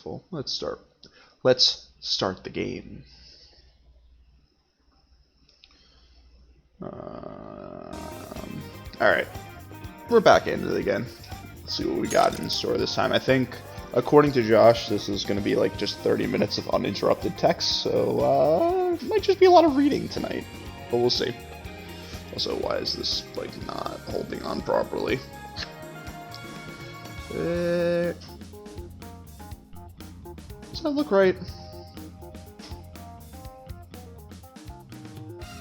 Wonderful. Let's start. Let's start the game. Alright. We're back into it again. Let's see what we got in store this time. I think, according to Josh, this is going to be like just 30 minutes of uninterrupted text, so it might just be a lot of reading tonight. But we'll see. Also, why is this like not holding on properly? Does that look right?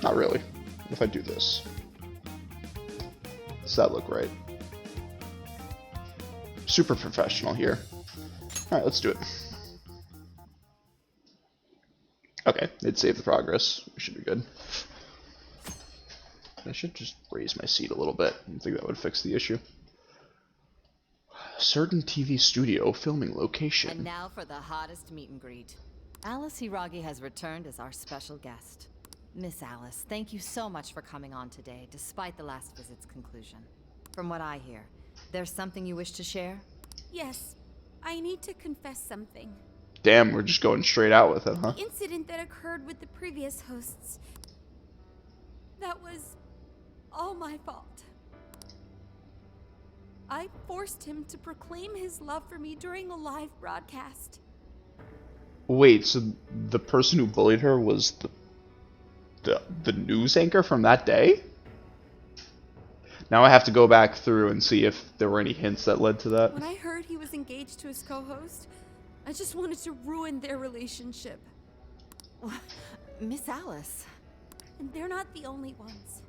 Not really. What if I do this? Does that look right? Super professional here. Alright, let's do it. Okay, it saved the progress. We should be good. I should just raise my seat a little bit. I think that would fix the issue. Certain TV studio filming location. And now for the hottest meet and greet. Alice Hiragi has returned as our special guest. Miss Alice, thank you so much for coming on today, despite the last visit's conclusion. From what I hear, there's something you wish to share? Yes, I need to confess something. Damn, we're just going straight out with it, huh? The incident that occurred with the previous hosts. That was all my fault. I forced him to proclaim his love for me during a live broadcast. Wait, so the person who bullied her was the news anchor from that day? Now I have to go back through and see if there were any hints that led to that. When I heard he was engaged to his co-host, I just wanted to ruin their relationship. Miss Alice. And they're not the only ones.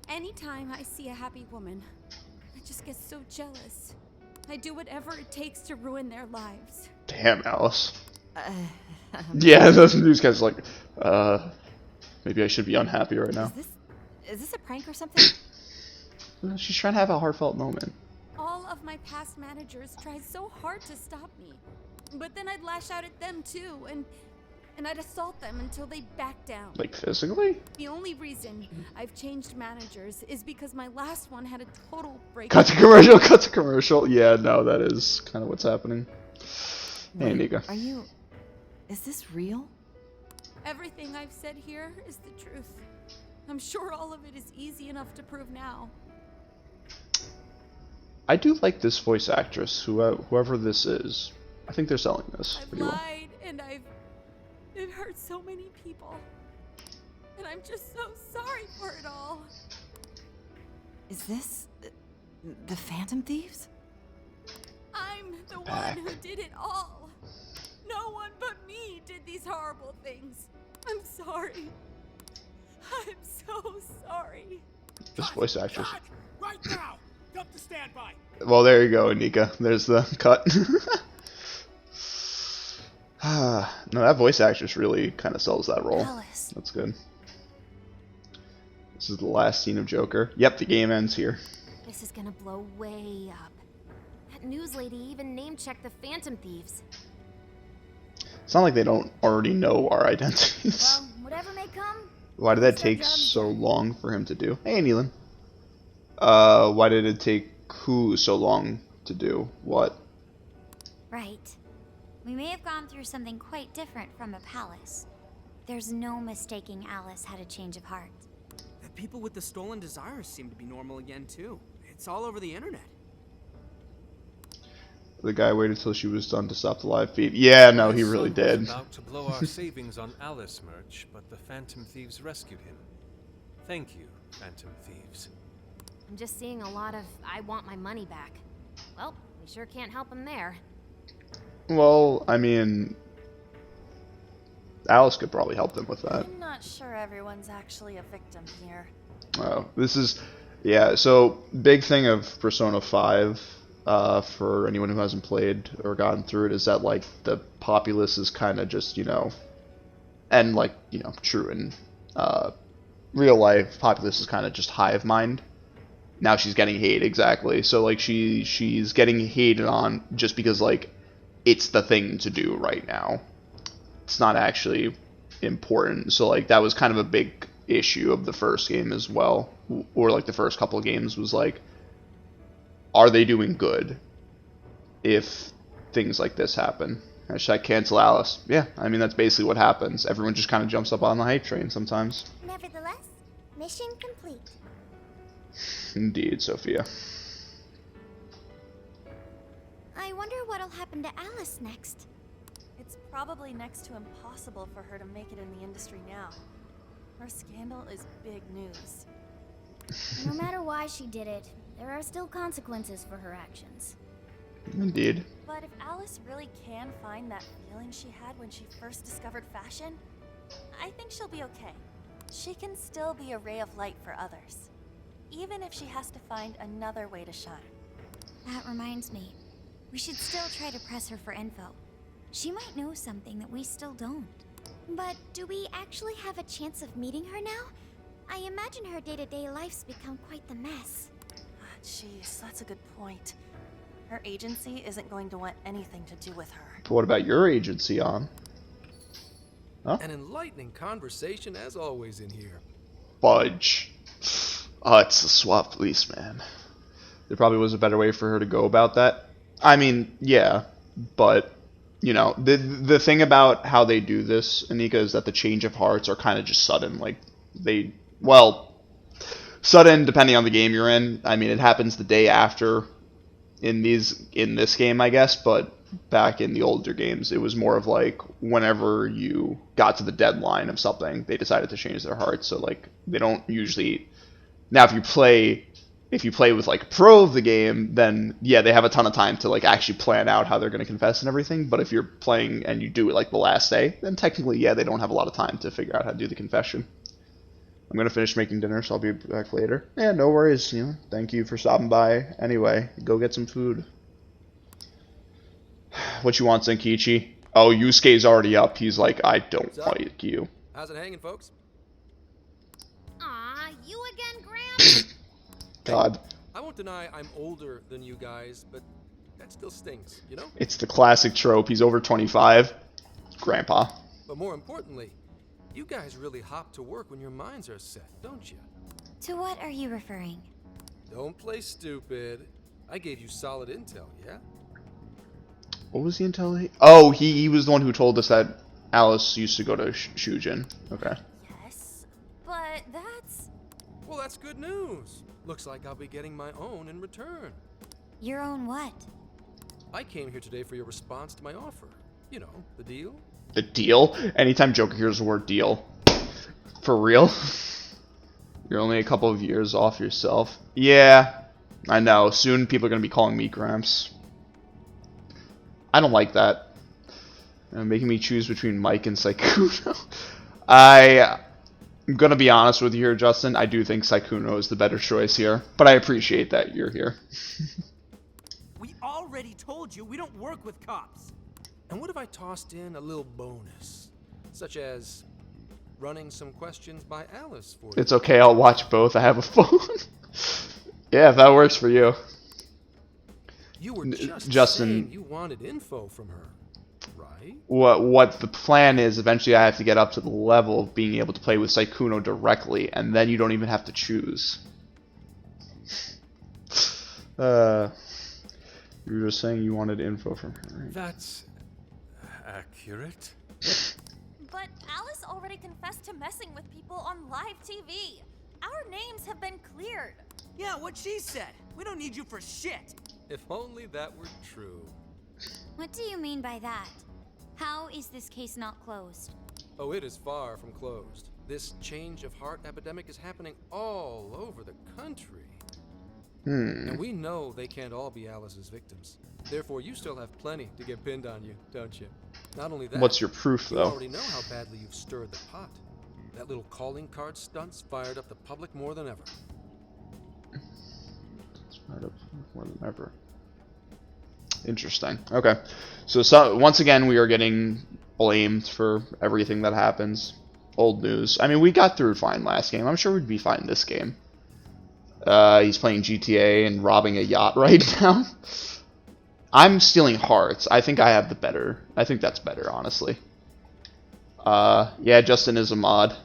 Anytime I see a happy woman, I just get so jealous. I do whatever it takes to ruin their lives. Damn, Alice. Yeah, those news guys are like, maybe I should be unhappy right now. Is this a prank or something? She's trying to have a heartfelt moment. All of my past managers tried so hard to stop me. But then I'd lash out at them too, and I'd assault them until they backed down. Like physically? The only reason I've changed managers is because my last one had a total break. Cut to commercial, cut to commercial. Yeah, no, that is kind of what's happening. Hey, Nika. Is this real? Everything I've said here is the truth. I'm sure all of it is easy enough to prove now. I do like this voice actress, whoever this is. I think they're selling this I've pretty well. lied and I've hurt so many people. And I'm just so sorry for it all. Is this the Phantom Thieves? I'm the one who did it all. No one but me did these horrible things. I'm sorry. I'm so sorry. This voice actress. Right now! Dump the standby! Well, there you go, Nika. There's the cut. No, that voice actress really kind of sells that role. Alice. That's good. This is the last scene of Joker. Yep, the game ends here. This is gonna blow way up. That news lady even name-checked the Phantom Thieves. It's not like they don't already know our identities. Well, whatever may come. Why did that take so long for him to do? Hey, Neelan. Why did it take who so long to do what? Right. We may have gone through something quite different from a palace. There's no mistaking Alice had a change of heart. The people with the stolen desires seem to be normal again, too. It's all over the internet. The guy waited till she was done to stop the live feed. Yeah, no, he really did. Was about to blow our savings on Alice merch, but the Phantom Thieves rescued him. Thank you, Phantom Thieves. I'm just seeing a lot of I want my money back. Well, we sure can't help him there. Well, I mean, Alice could probably help them with that. I'm not sure everyone's actually a victim here. Oh, this is, yeah, so big thing of Persona 5, for anyone who hasn't played or gotten through it, is that, like, the populace is kind of just, you know, and, like, you know, true in real life, populace is kind of just hive mind. Now she's getting hate, exactly. So, like, she's getting hated on just because, like, it's the thing to do right now. It's not actually important. So, like, that was kind of a big issue of the first game as well. Or, like, the first couple of games was, like, are they doing good if things like this happen? Hashtag cancel Alice. Yeah, I mean, that's basically what happens. Everyone just kind of jumps up on the hype train sometimes. Nevertheless, mission complete. Indeed, Sophia. I wonder what'll happen to Alice next. It's probably next to impossible for her to make it in the industry now. Her scandal is big news. No matter why she did it, there are still consequences for her actions. Indeed. But if Alice really can find that feeling she had when she first discovered fashion, I think she'll be okay. She can still be a ray of light for others, even if she has to find another way to shine. That reminds me. We should still try to press her for info. She might know something that we still don't. But do we actually have a chance of meeting her now? I imagine her day-to-day life's become quite the mess. Jeez, that's a good point. Her agency isn't going to want anything to do with her. But what about your agency, On? Huh? An enlightening conversation as always in here. Fudge. Oh, it's the swap police, man. There probably was a better way for her to go about that. I mean, yeah, but, you know, the thing about how they do this, Anika, is that the change of hearts are kind of just sudden. Like, sudden depending on the game you're in. I mean, it happens the day after in this game, I guess, but back in the older games, it was more of like whenever you got to the deadline of something, they decided to change their hearts. So like they don't usually. Now, if you play with like a pro of the game, then yeah, they have a ton of time to like actually plan out how they're going to confess and everything. But if you're playing and you do it like the last day, then technically, yeah, they don't have a lot of time to figure out how to do the confession. I'm going to finish making dinner, so I'll be back later. Yeah, no worries. You know, thank you for stopping by. Anyway, go get some food. What you want, Zenkichi? Oh, Yusuke's already up. He's like, I don't like you. How's it hanging, folks? Aw, you again, Graham? God. I won't deny I'm older than you guys, but that still stings, you know? It's the classic trope. He's over 25. Grandpa. But more importantly, you guys really hop to work when your minds are set, don't you? To what are you referring? Don't play stupid. I gave you solid intel, yeah? What was the intel? Oh, he was the one who told us that Alice used to go to Shujin. Okay. Yes, but that's... Well, that's good news. Looks like I'll be getting my own in return. Your own what? I came here today for your response to my offer. You know, the deal? The deal? Anytime Joker hears the word deal. For real? You're only a couple of years off yourself. Yeah, I know. Soon people are going to be calling me Gramps. I don't like that. Making me choose between Mike and Sykkuno. I'm going to be honest with you here, Justin. I do think Sykkuno is the better choice here. But I appreciate that you're here. We already told you we don't work with cops. And what if I tossed in a little bonus? Such as running some questions by Alice for you? It's okay, I'll watch both. I have a phone. Yeah, if that works for you. You were just Justin, saying you wanted info from her, right? What the plan is, eventually I have to get up to the level of being able to play with Sykkuno directly, and then you don't even have to choose. You were just saying you wanted info from her, right? That's accurate. But Alice already confessed to messing with people on live TV. Our names have been cleared. Yeah, what she said. We don't need you for shit. If only that were true. What do you mean by that? How is this case not closed? Oh, it is far from closed. This change of heart epidemic is happening all over the country. And we know they can't all be Alice's victims. Therefore, you still have plenty to get pinned on you, don't you? Not only that, What's your proof, you though? already know how badly you've stirred the pot. That little calling card stunts fired up the public more than ever. More than ever. Interesting. Okay. So once again, we are getting blamed for everything that happens. Old news. I mean, we got through fine last game. I'm sure we'd be fine this game. He's playing GTA and robbing a yacht right now. I'm stealing hearts. I think I have the better. I think that's better, honestly. Yeah, Justin is a mod.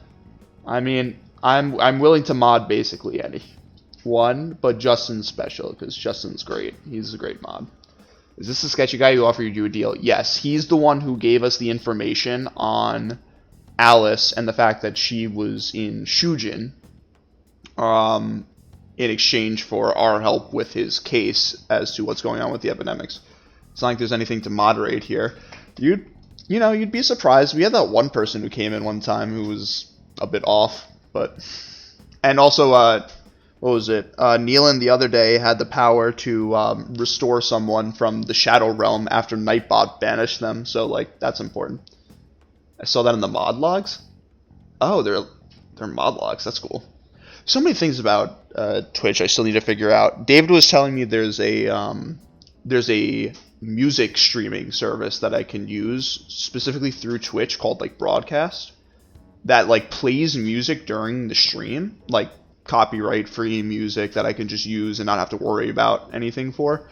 I mean, I'm willing to mod basically anyone, but Justin's special because Justin's great. He's a great mod. Is this the sketchy guy who offered you a deal? Yes, he's the one who gave us the information on Alice and the fact that she was in Shujin in exchange for our help with his case as to what's going on with the epidemics. It's not like there's anything to moderate here. You'd be surprised. We had that one person who came in one time who was a bit off, and also, what was it? Nealon the other day had the power to restore someone from the Shadow Realm after Nightbot banished them, so, like, that's important. I saw that in the mod logs. Oh, they're mod logs. That's cool. So many things about Twitch I still need to figure out. David was telling me there's a music streaming service that I can use specifically through Twitch called like Broadcast that like plays music during the stream, like copyright free music that I can just use and not have to worry about anything for.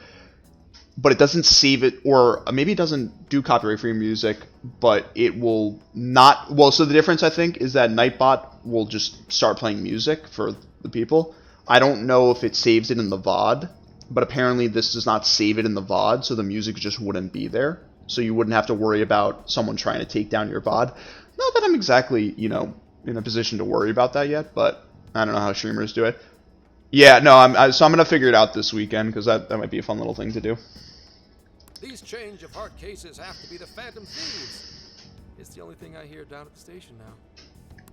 But it doesn't save it, or maybe it doesn't do copyright free music, but it will not. Well, so the difference I think is that Nightbot will just start playing music for the people. I don't know if it saves it in the VOD, but apparently this does not save it in the VOD, so the music just wouldn't be there. So you wouldn't have to worry about someone trying to take down your VOD. Not that I'm exactly, in a position to worry about that yet, but I don't know how streamers do it. Yeah, no, so I'm going to figure it out this weekend, because that might be a fun little thing to do. These change of heart cases have to be the Phantom Thieves. It's the only thing I hear down at the station now.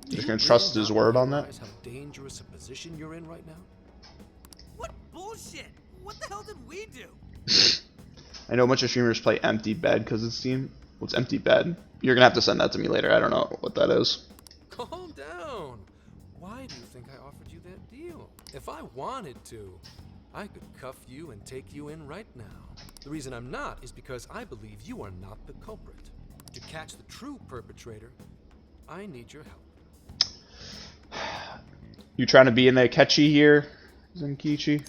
You're just going to trust his word on that? How dangerous a position you're in right now? What bullshit? What the hell did we do? I know a bunch of streamers play Empty Bed because it's Steam. What's Empty Bed? You're going to have to send that to me later. I don't know what that is. Calm down. Why do you think I offered you that deal? If I wanted to, I could cuff you and take you in right now. The reason I'm not is because I believe you are not the culprit. To catch the true perpetrator, I need your help. You trying to be in a catchy here, Zenkichi?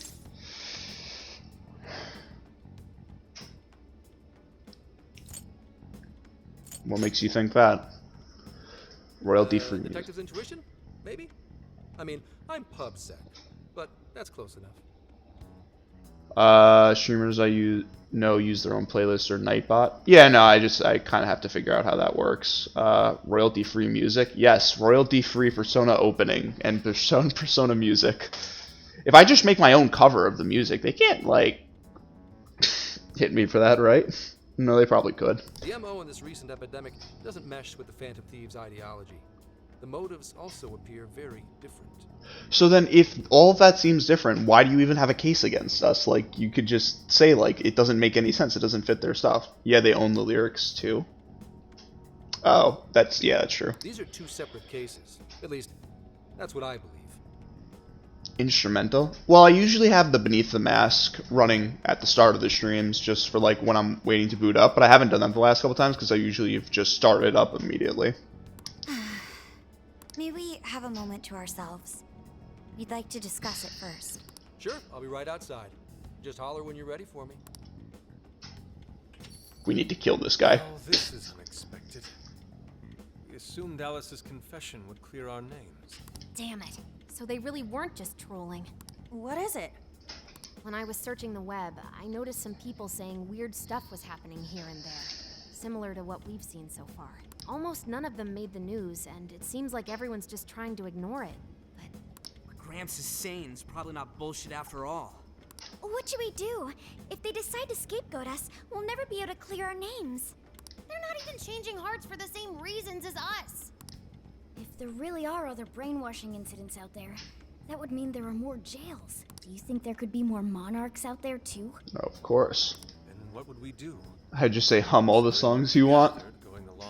What makes you think that? Royalty free music. Detective's intuition? Maybe? I mean, I'm PubSec, but that's close enough. Streamers I use their own playlist or Nightbot. Yeah, no, I kind of have to figure out how that works. Royalty free music. Yes, royalty free Persona opening and Persona music. If I just make my own cover of the music, they can't like hit me for that, right? No, they probably could. The MO in this recent epidemic doesn't mesh with the Phantom Thieves' ideology. The motives also appear very different. So then, if all of that seems different, why do you even have a case against us? Like, you could just say, like, it doesn't make any sense. It doesn't fit their stuff. Yeah, they own the lyrics, too. Oh, that's true. These are two separate cases. At least, that's what I believe. Instrumental? Well, I usually have the Beneath the Mask running at the start of the streams, just for, like, when I'm waiting to boot up. But I haven't done that the last couple times, because I usually have just started up immediately. May we have a moment to ourselves? We'd like to discuss it first. Sure, I'll be right outside. Just holler when you're ready for me. We need to kill this guy. Oh, this is unexpected. We assumed Alice's confession would clear our names. Damn it. So they really weren't just trolling. What is it? When I was searching the web, I noticed some people saying weird stuff was happening here and there, similar to what we've seen so far. Almost none of them made the news, and it seems like everyone's just trying to ignore it. What Gramps is saying is probably not bullshit after all. What should we do? If they decide to scapegoat us, we'll never be able to clear our names. They're not even changing hearts for the same reasons as us. If there really are other brainwashing incidents out there, that would mean there are more jails. Do you think there could be more monarchs out there too? No, of course. And what would we do? I'd just say hum all the songs you want.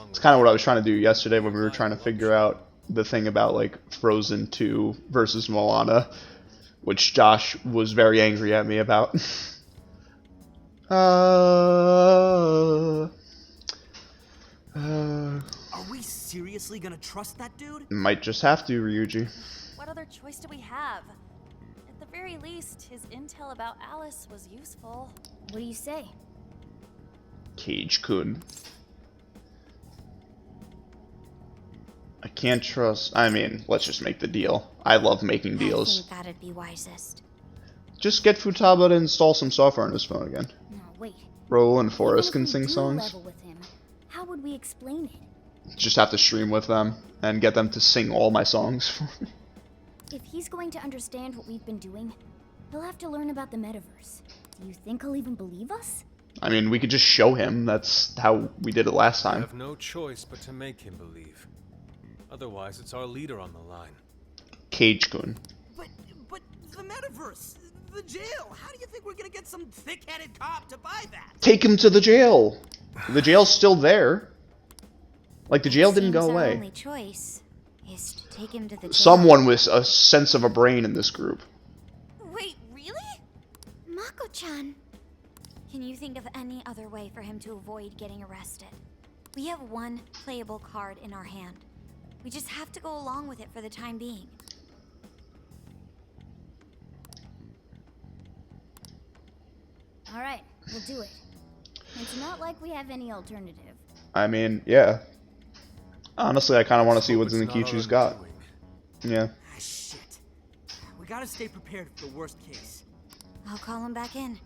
It's kind of what I was trying to do yesterday when we were trying to figure out the thing about like Frozen 2 versus Moana, which Josh was very angry at me about. Are we seriously gonna trust that dude? Might just have to, Ryuji. What other choice do we have? At the very least, his intel about Alice was useful. What do you say? Cage-kun. I can't trust... I mean, let's just make the deal. I love making deals. I think that'd be wisest. Just get Futaba to install some software on his phone again. No, wait. Roland Forrest Even can if we sing do songs. level with him, how would we explain it? Just have to stream with them and get them to sing all my songs for me. If he's going to understand what we've been doing, he'll have to learn about the metaverse. Do you think he'll even believe us? I mean, we could just show him. That's how we did it last I time. have no choice but to make him believe. Otherwise, it's our leader on the line. Cage-kun. But the metaverse, the jail. How do you think we're gonna get some thick-headed cop to buy that? Take him to the jail. The jail's still there. Like, the jail didn't go Seems our away. only choice is to take him to the jail. Someone with a sense of a brain in this group. Wait, really? Mako-chan. Can you think of any other way for him to avoid getting arrested? We have one playable card in our hand. We just have to go along with it for the time being. Alright, we'll do it. It's not like we have any alternative. I mean, yeah. Honestly, I kind of want to see what It's not our Zenkichi's got. undoing. Yeah. Ah, shit. We gotta stay prepared for the worst case. I'll call him back in.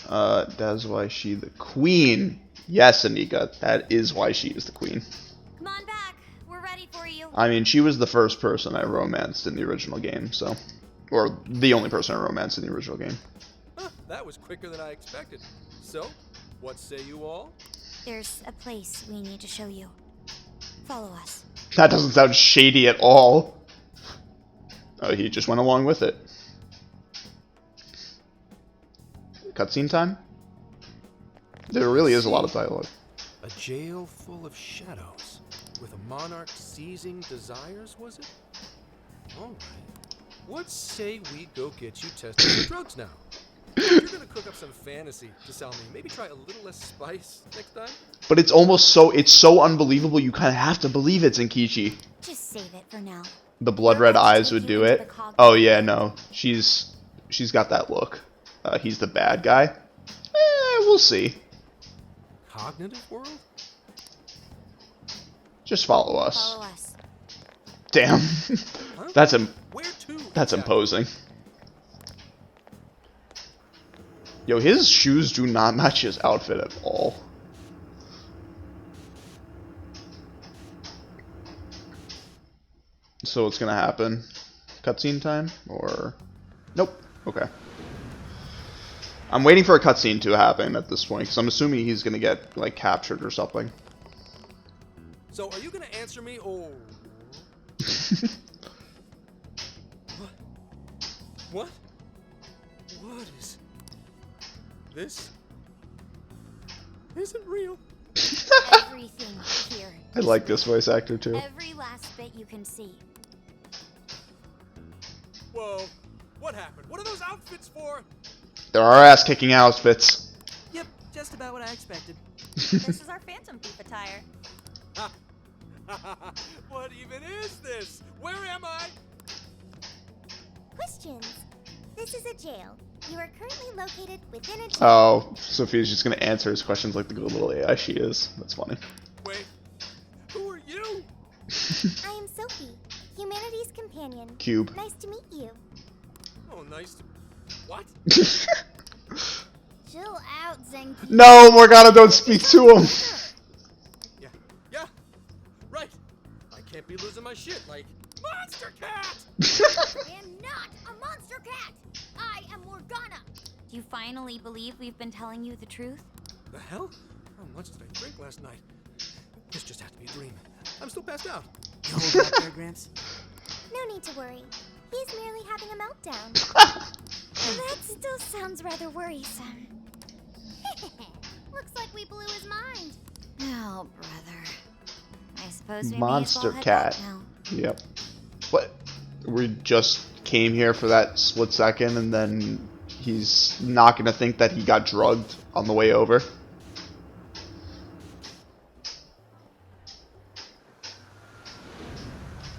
That's why she the queen. Yes, Anika, that is why she is the queen. Come on back. We're ready for you. I mean, she was the first person I romanced in the original game, so... Or the only person I romanced in the original game. Huh, that was quicker than I expected. So, what say you all? There's a place we need to show you. Follow us. That doesn't sound shady at all. Oh, he just went along with it. Cutscene time? There really is a lot of dialogue. A jail full of shadows, with a monarch seizing desires, was it? Alright. What say we go get you tested for drugs now? If you're gonna cook up some fantasy to sell me, maybe try a little less spice next time? But it's almost so, it's so unbelievable you kind of have to believe it, Zenkichi. Just save it for now. The blood red eyes would do it. Oh yeah, no. She's got that look. He's the bad guy. We'll see. Cognitive world? Just follow us. Follow us. Damn. Huh? That's Where to? that's exactly? imposing. Yo, his shoes do not match his outfit at all. So what's gonna happen? Cutscene time? Or... Nope. Okay. I'm waiting for a cutscene to happen at this point, because I'm assuming he's gonna get, like, captured or something. So, are you gonna answer me, or... What? What is... This... isn't real. Everything here. I like this voice actor too. Every last bit you can see. Whoa. What happened? What are those outfits for? There are ass-kicking outfits. Yep, just about what I expected. This is our Phantom Thief attire. What even is this? Where am I? Questions. This is a jail. You are currently located within a jail. Oh, Sophia's just gonna answer his questions like the good little AI she is. That's funny. Wait. Who are you? I am Sophie, humanity's companion. Cube. Nice to meet you. Oh, nice to... What? Chill out, Zenki. No, Morgana, don't speak to him. Yeah. Right. I can't be losing my shit like... Monster Cat! I am not a monster cat. I am Morgana. Do you finally believe we've been telling you the truth? The hell? How much did I drink last night? This just had to be a dream. I'm still passed out. You hold up there, Gramps? No need to worry. He's merely having a meltdown. That still sounds rather worrisome. Looks like we blew his mind. Oh, brother. I suppose we Monster may as well cat. head back now. Yep. What? We just came here for that split second and then he's not gonna think that he got drugged on the way over.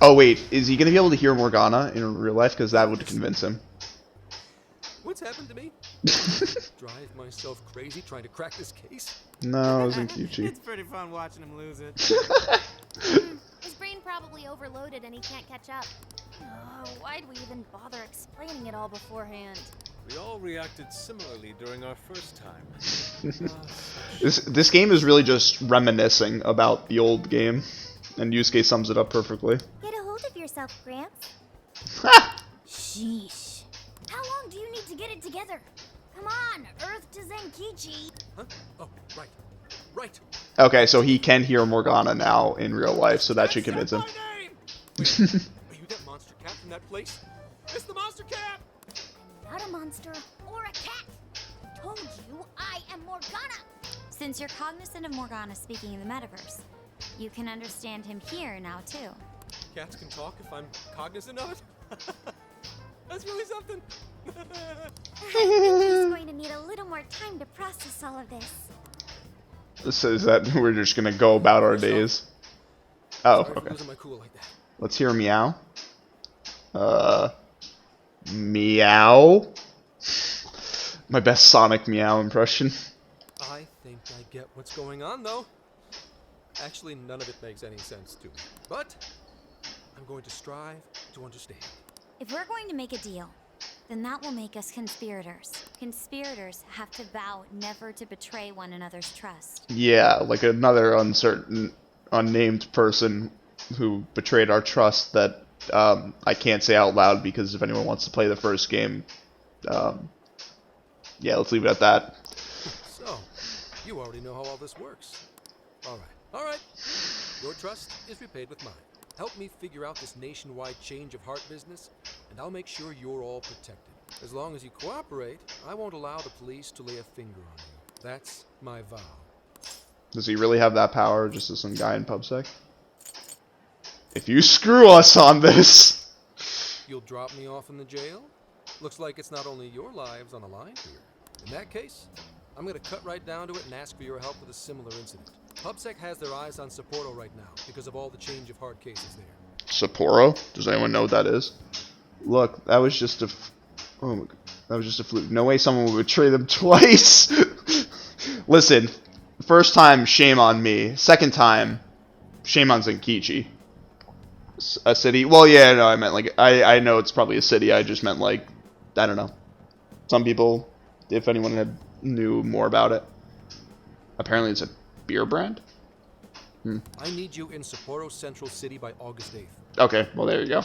Oh wait, is he gonna be able to hear Morgana in real life? Because that would convince him. What's happened to me? Drive myself crazy trying to crack this case? No, it was Zenkichi. It's pretty fun watching him lose it. His brain probably overloaded and he can't catch up. Oh, why'd we even bother explaining it all beforehand? We all reacted similarly during our first time. This game is really just reminiscing about the old game, and Yusuke sums it up perfectly. Get a hold of yourself, Gramps. Sheesh. How long do you need to get it together? Come on, Earth to Zenkichi. Huh? Oh, right. Right. Okay, so he can hear Morgana now in real life, so that should convince him. Wait, are you that monster cat from that place? It's the monster cat! I'm not a monster or a cat. Told you I am Morgana. Since you're cognizant of Morgana speaking in the metaverse, you can understand him here now too. Cats can talk if I'm cognizant of it? That's really something. I think he's going to need a little more time to process all of this. This is that we're just gonna go about our days. Oh, Sorry for okay. losing my cool like that. Let's hear meow. Meow. My best Sonic meow impression. I think I get what's going on, though. Actually, none of it makes any sense to me. But I'm going to strive to understand. If we're going to make a deal, then that will make us conspirators. Conspirators have to vow never to betray one another's trust. Yeah, like another uncertain, unnamed person who betrayed our trust that I can't say out loud because if anyone wants to play the first game, yeah, let's leave it at that. So, you already know how all this works. All right. Your trust is repaid with mine. Help me figure out this nationwide change of heart business, and I'll make sure you're all protected. As long as you cooperate, I won't allow the police to lay a finger on you. That's my vow. Does he really have that power, just as some guy in PubSec? If you screw us on this... You'll drop me off in the jail? Looks like it's not only your lives on the line here. In that case, I'm gonna cut right down to it and ask for your help with a similar incident. PubSec has their eyes on Sapporo right now because of all the change of heart cases there. Sapporo? Does anyone know what that is? Look, that was just a... Oh my god. That was just a fluke. No way someone would betray them twice! Listen, first time, shame on me. Second time, shame on Zenkichi. A city? Well, yeah, no, I meant like... I know it's probably a city, I just meant like... I don't know. Some people, if anyone knew more about it. Apparently it's a beer brand? I need you in Sapporo Central City by August 8th. Okay, well there you go.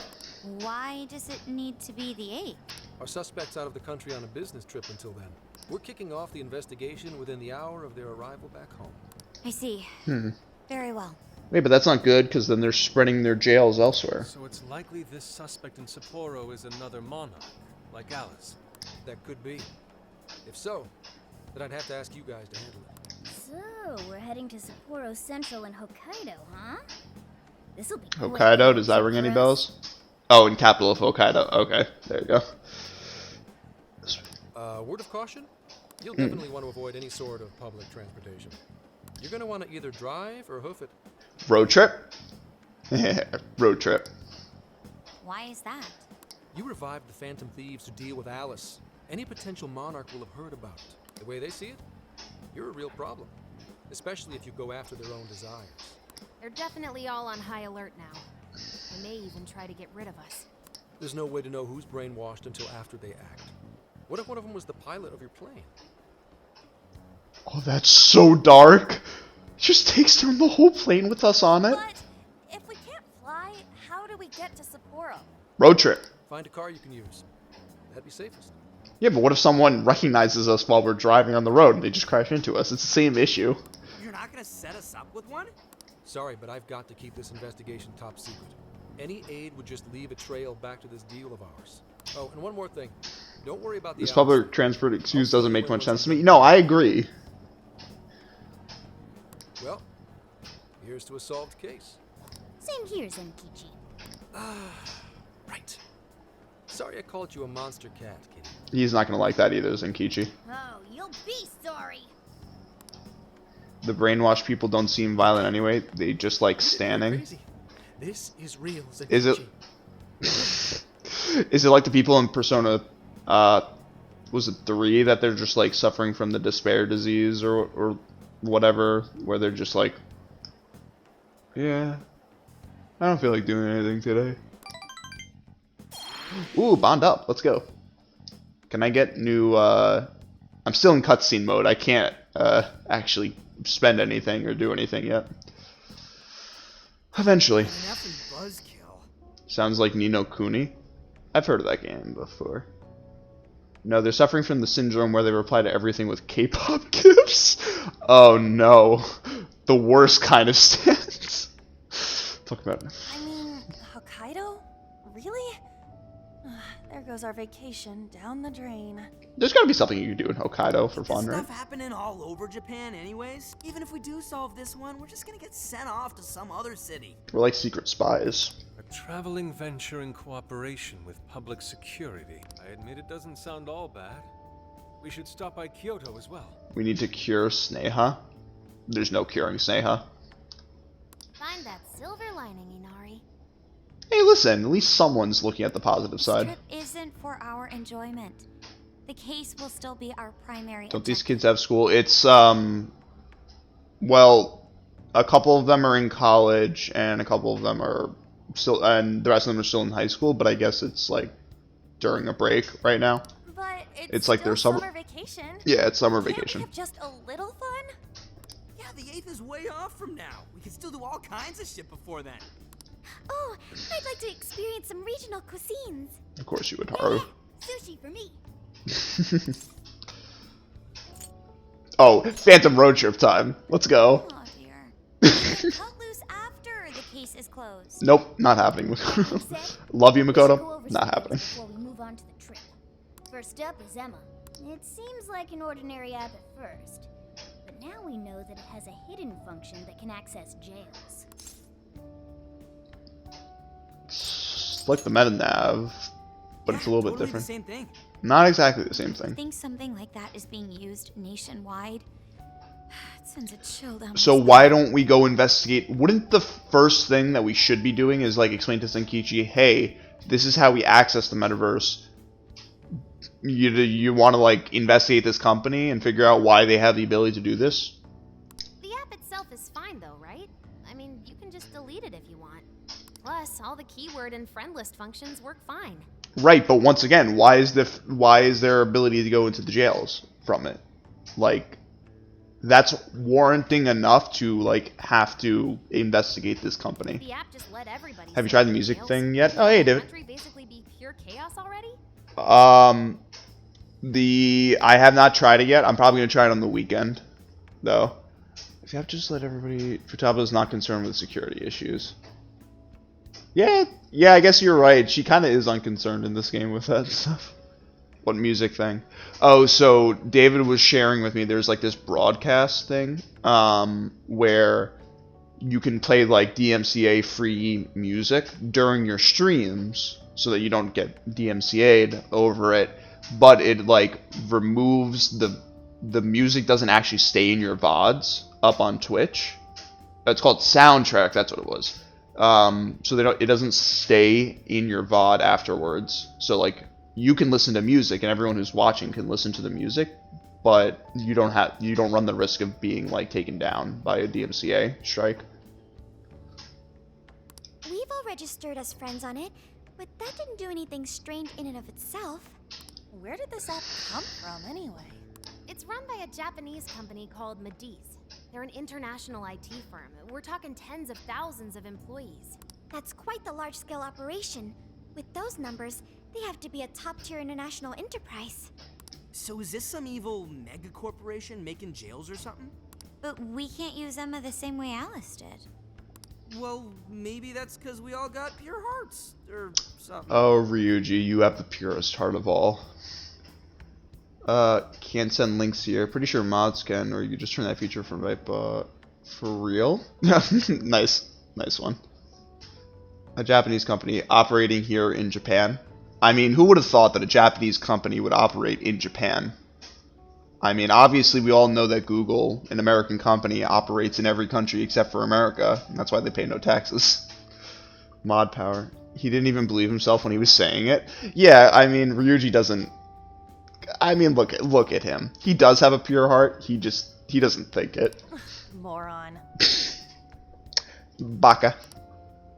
Why does it need to be the 8th? Our suspect's out of the country on a business trip until then. We're kicking off the investigation within the hour of their arrival back home. I see. Very well. Wait, but that's not good, because then they're spreading their jails elsewhere. So it's likely this suspect in Sapporo is another monarch, like Alice. That could be. If so, then I'd have to ask you guys to handle it. So, we're heading to Sapporo Central in Hokkaido, huh? This'll be quick. Hokkaido, does that ring any bells? Oh, in capital of Hokkaido. Okay, there you go. Word of caution? You'll definitely want to avoid any sort of public transportation. You're going to want to either drive or hoof it. Road trip? Road trip. Why is that? You revived the Phantom Thieves to deal with Alice. Any potential monarch will have heard about it. The way they see it, you're a real problem. Especially if you go after their own desires. They're definitely all on high alert now. They may even try to get rid of us. There's no way to know who's brainwashed until after they act. What if one of them was the pilot of your plane? Oh, that's so dark. Just takes down the whole plane with us on it. But if we can't fly, how do we get to Sapporo? Road trip. Find a car you can use. That'd be safest. Yeah, but what if someone recognizes us while we're driving on the road and they just crash into us? It's the same issue. You're not gonna set us up with one? Sorry, but I've got to keep this investigation top secret. Any aid would just leave a trail back to this deal of ours. Oh, and one more thing. Don't worry about the This public transport excuse doesn't make much sense to me. No, I agree. Well, here's to a solved case. Same here, Zenkichi. Right. Sorry I called you a monster cat, kitty. He's not going to like that either, Zenkichi. Oh, you'll be sorry. The brainwashed people don't seem violent anyway. They just like standing. This is real, Zenkichi. Is it... Is it like the people in Persona, was it 3, that they're just like suffering from the despair disease or whatever, where they're just like, yeah, I don't feel like doing anything today. Ooh, bond up, let's go. Can I get new, I'm still in cutscene mode. I can't, actually spend anything or do anything yet. Eventually. Buzzkill. Sounds like Ni no Kuni. I've heard of that game before. No, they're suffering from the syndrome where they reply to everything with K-pop gifs. Oh no. The worst kind of stance. Talk about it. I mean, Hokkaido? Really? There goes our vacation down the drain. There's gotta be something you can do in Hokkaido for fun, There's right? stuff happening all over Japan anyways. Even if we do solve this one, we're just gonna get sent off to some other city. We're like secret spies. A traveling venture in cooperation with public security. I admit it doesn't sound all bad. We should stop by Kyoto as well. We need to cure Sneha. There's no curing Sneha. Find that silver lining, Inari. Hey, listen, at least someone's looking at the positive This side. trip isn't for our enjoyment. The case will still be our primary Don't these objective. kids have school? It's, well, a couple of them are in college, and a couple of them are still, and the rest of them are still in high school, but I guess it's, like, during a break right now. But It's like still their summer- vacation. Yeah, it's summer Can't we vacation. have just a little fun? Yeah, the 8th is way off from now. We can still do all kinds of shit before then. Oh, I'd like to experience some regional cuisines. Of course you would, Haru. Sushi for me. Oh, Phantom Road Trip time. Let's go. Oh dear. Cut loose after the case is closed. Nope, not happening. Love you, We should go Makoto. over Not some happening. things before we move on to the trip. First up is Emma. It seems like an ordinary app at first, but now we know that it has a hidden function that can access jails. It's like the meta nav, but it's a little bit Totally different. The same thing. Not exactly the same I thing. think something like that is being used nationwide. It sends a chill down my So spine. why don't we go investigate? Wouldn't the first thing that we should be doing is like explain to Senkichi, hey, this is how we access the metaverse. You want to like investigate this company and figure out why they have the ability to do this? The app itself is fine though, right? I mean, you can just delete it if you want. Plus, all the keyword and friend list functions work fine. Right, but once again, why is their ability to go into the jails from it? Like, that's warranting enough to like have to investigate this company. The app just let everybody. Have you say tried the anything music else. thing yet? Oh, hey, Would the David. country basically be pure chaos already? I have not tried it yet. I'm probably gonna try it on the weekend, though. If you have to just let everybody, Futaba is not concerned with security issues. Yeah, I guess you're right. She kind of is unconcerned in this game with that stuff. What music thing? Oh, so David was sharing with me. There's like this broadcast thing, where you can play like DMCA free music during your streams, so that you don't get DMCA'd over it. But it like removes the music doesn't actually stay in your VODs up on Twitch. It's called Soundtrack. That's what it was. So it doesn't stay in your VOD afterwards. So like you can listen to music and everyone who's watching can listen to the music, but you don't run the risk of being like taken down by a DMCA strike. We've all registered as friends on it, but that didn't do anything strange in and of itself. Where did this app come from anyway? It's run by a Japanese company called Mediz. They're an international IT firm. We're talking tens of thousands of employees. That's quite the large-scale operation. With those numbers, they have to be a top-tier international enterprise. So is this some evil mega corporation making jails or something? But we can't use Emma the same way Alice did. Well, maybe that's because we all got pure hearts, or something. Oh, Ryuji, you have the purest heart of all. Can't send links here. Pretty sure mods can, or you could just turn that feature from Vipa. For real? Nice one. A Japanese company operating here in Japan. I mean, who would have thought that a Japanese company would operate in Japan? I mean, obviously we all know that Google, an American company, operates in every country except for America. And that's why they pay no taxes. Mod power. He didn't even believe himself when he was saying it. Yeah, I mean, Ryuji doesn't... I mean, look at him. He does have a pure heart. He doesn't think it. Moron. Baka.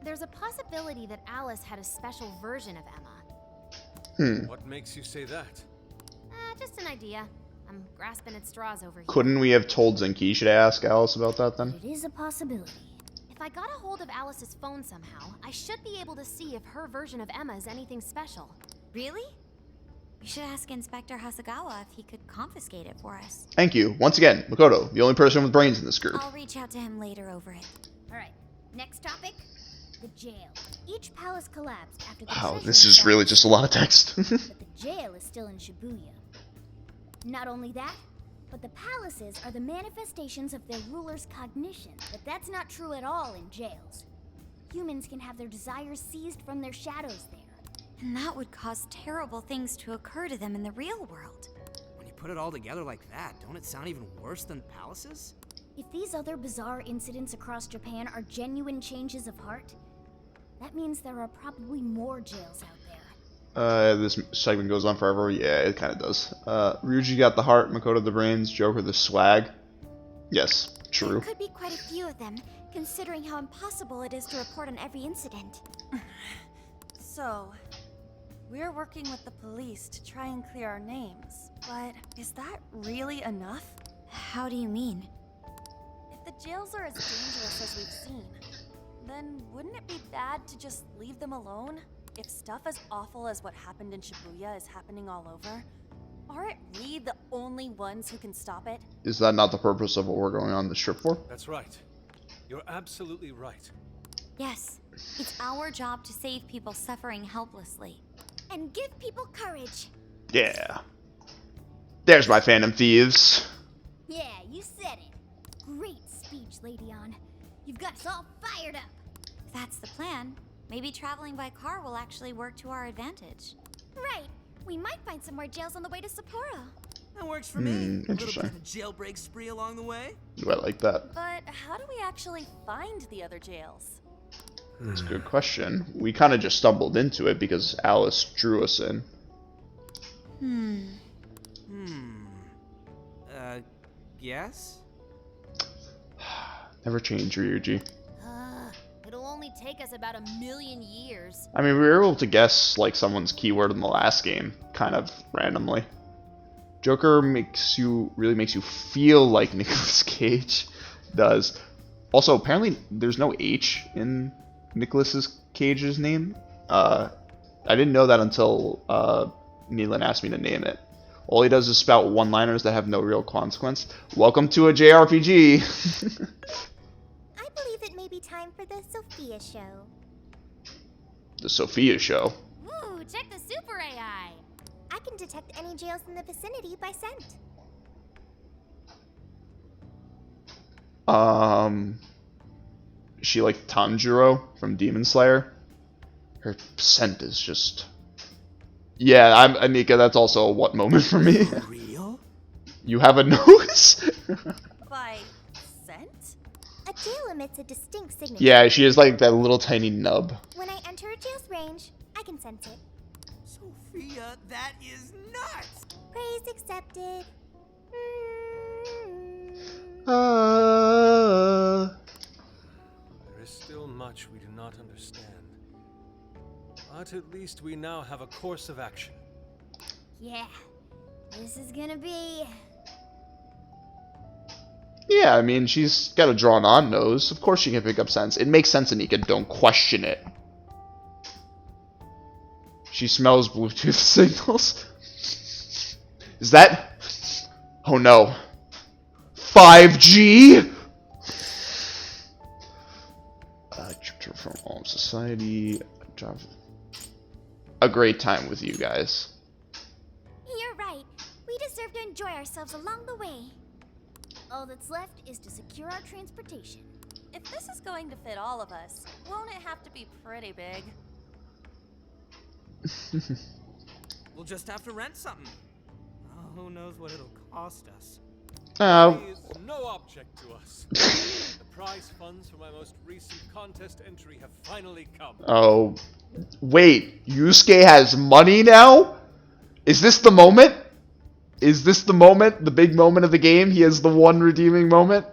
There's a possibility that Alice had a special version of Emma. What makes you say that? just an idea. I'm grasping at straws over here. Couldn't we have told Zinky to ask Alice about that then? It is a possibility. If I got a hold of Alice's phone somehow, I should be able to see if her version of Emma is anything special. Really? We should ask Inspector Hasagawa if he could confiscate it for us. Thank you. Once again, Makoto, the only person with brains in this group. I'll reach out to him later over it. Alright, next topic. The jail. Each palace collapsed after the Wow, treasure this is was really found, just a lot of text. but the jail is still in Shibuya. Not only that, but the palaces are the manifestations of their ruler's cognition. But that's not true at all in jails. Humans can have their desires seized from their shadows there. And that would cause terrible things to occur to them in the real world. When you put it all together like that, don't it sound even worse than palaces? If these other bizarre incidents across Japan are genuine changes of heart, that means there are probably more jails out there. This segment goes on forever. Yeah, it kind of does. Ryuji got the heart, Makoto the brains, Joker the swag. Yes, true. There could be quite a few of them, considering how impossible it is to report on every incident. So, we're working with the police to try and clear our names, but is that really enough? How do you mean? If the jails are as dangerous as we've seen, then wouldn't it be bad to just leave them alone? If stuff as awful as what happened in Shibuya is happening all over, aren't we the only ones who can stop it? Is that not the purpose of what we're going on this trip for? That's right. You're absolutely right. Yes, it's our job to save people suffering helplessly. And give people courage. Yeah. There's my Phantom Thieves. Yeah, you said it. Great speech, Lady On. You've got us all fired up. If that's the plan, maybe traveling by car will actually work to our advantage. Right. We might find some more jails on the way to Sapporo. That works for me. A little interesting. bit of a jailbreak spree along the way. Do I like that? But how do we actually find the other jails? That's a good question. We kind of just stumbled into it because Alice drew us in. Yes? Never change, Ryuji. It'll only take us about 1,000,000 years. I mean, we were able to guess, like, someone's keyword in the last game, kind of randomly. Joker really makes you feel like Nicolas Cage does. Also, apparently, there's no H in Nicolas Cage's name. I didn't know that until Neelan asked me to name it. All he does is spout one-liners that have no real consequence. Welcome to a JRPG! I believe it may be time for the Sophia show. The Sophia show. Ooh, check the super AI. I can detect any jails in the vicinity by scent. Is she like Tanjiro from Demon Slayer? Her scent is just... Yeah, Anika, that's also a what moment for me. Real? You have a nose? By scent? A jail emits a distinct signature. Yeah, she is like that little tiny nub. When I enter a jail's range, I can sense it. Sophia, that is nuts! Praise accepted. There is still much we do not understand. But at least we now have a course of action. Yeah, this is gonna be... Yeah, I mean, she's got a drawn-on nose. Of course she can pick up sense. It makes sense, Anika. Don't question it. She smells Bluetooth signals. Is that... Oh no. 5G? Chapter from all of society. A great time with you guys. You're right. We deserve to enjoy ourselves along the way. All that's left is to secure our transportation. If this is going to fit all of us, won't it have to be pretty big? We'll just have to rent something. Oh, who knows what it'll cost us. Money is no object to us. The prize funds for my most recent contest entry have finally come. Oh, wait, Yusuke has money now? Is this the moment? Is this the moment? The big moment of the game? He has the one redeeming moment?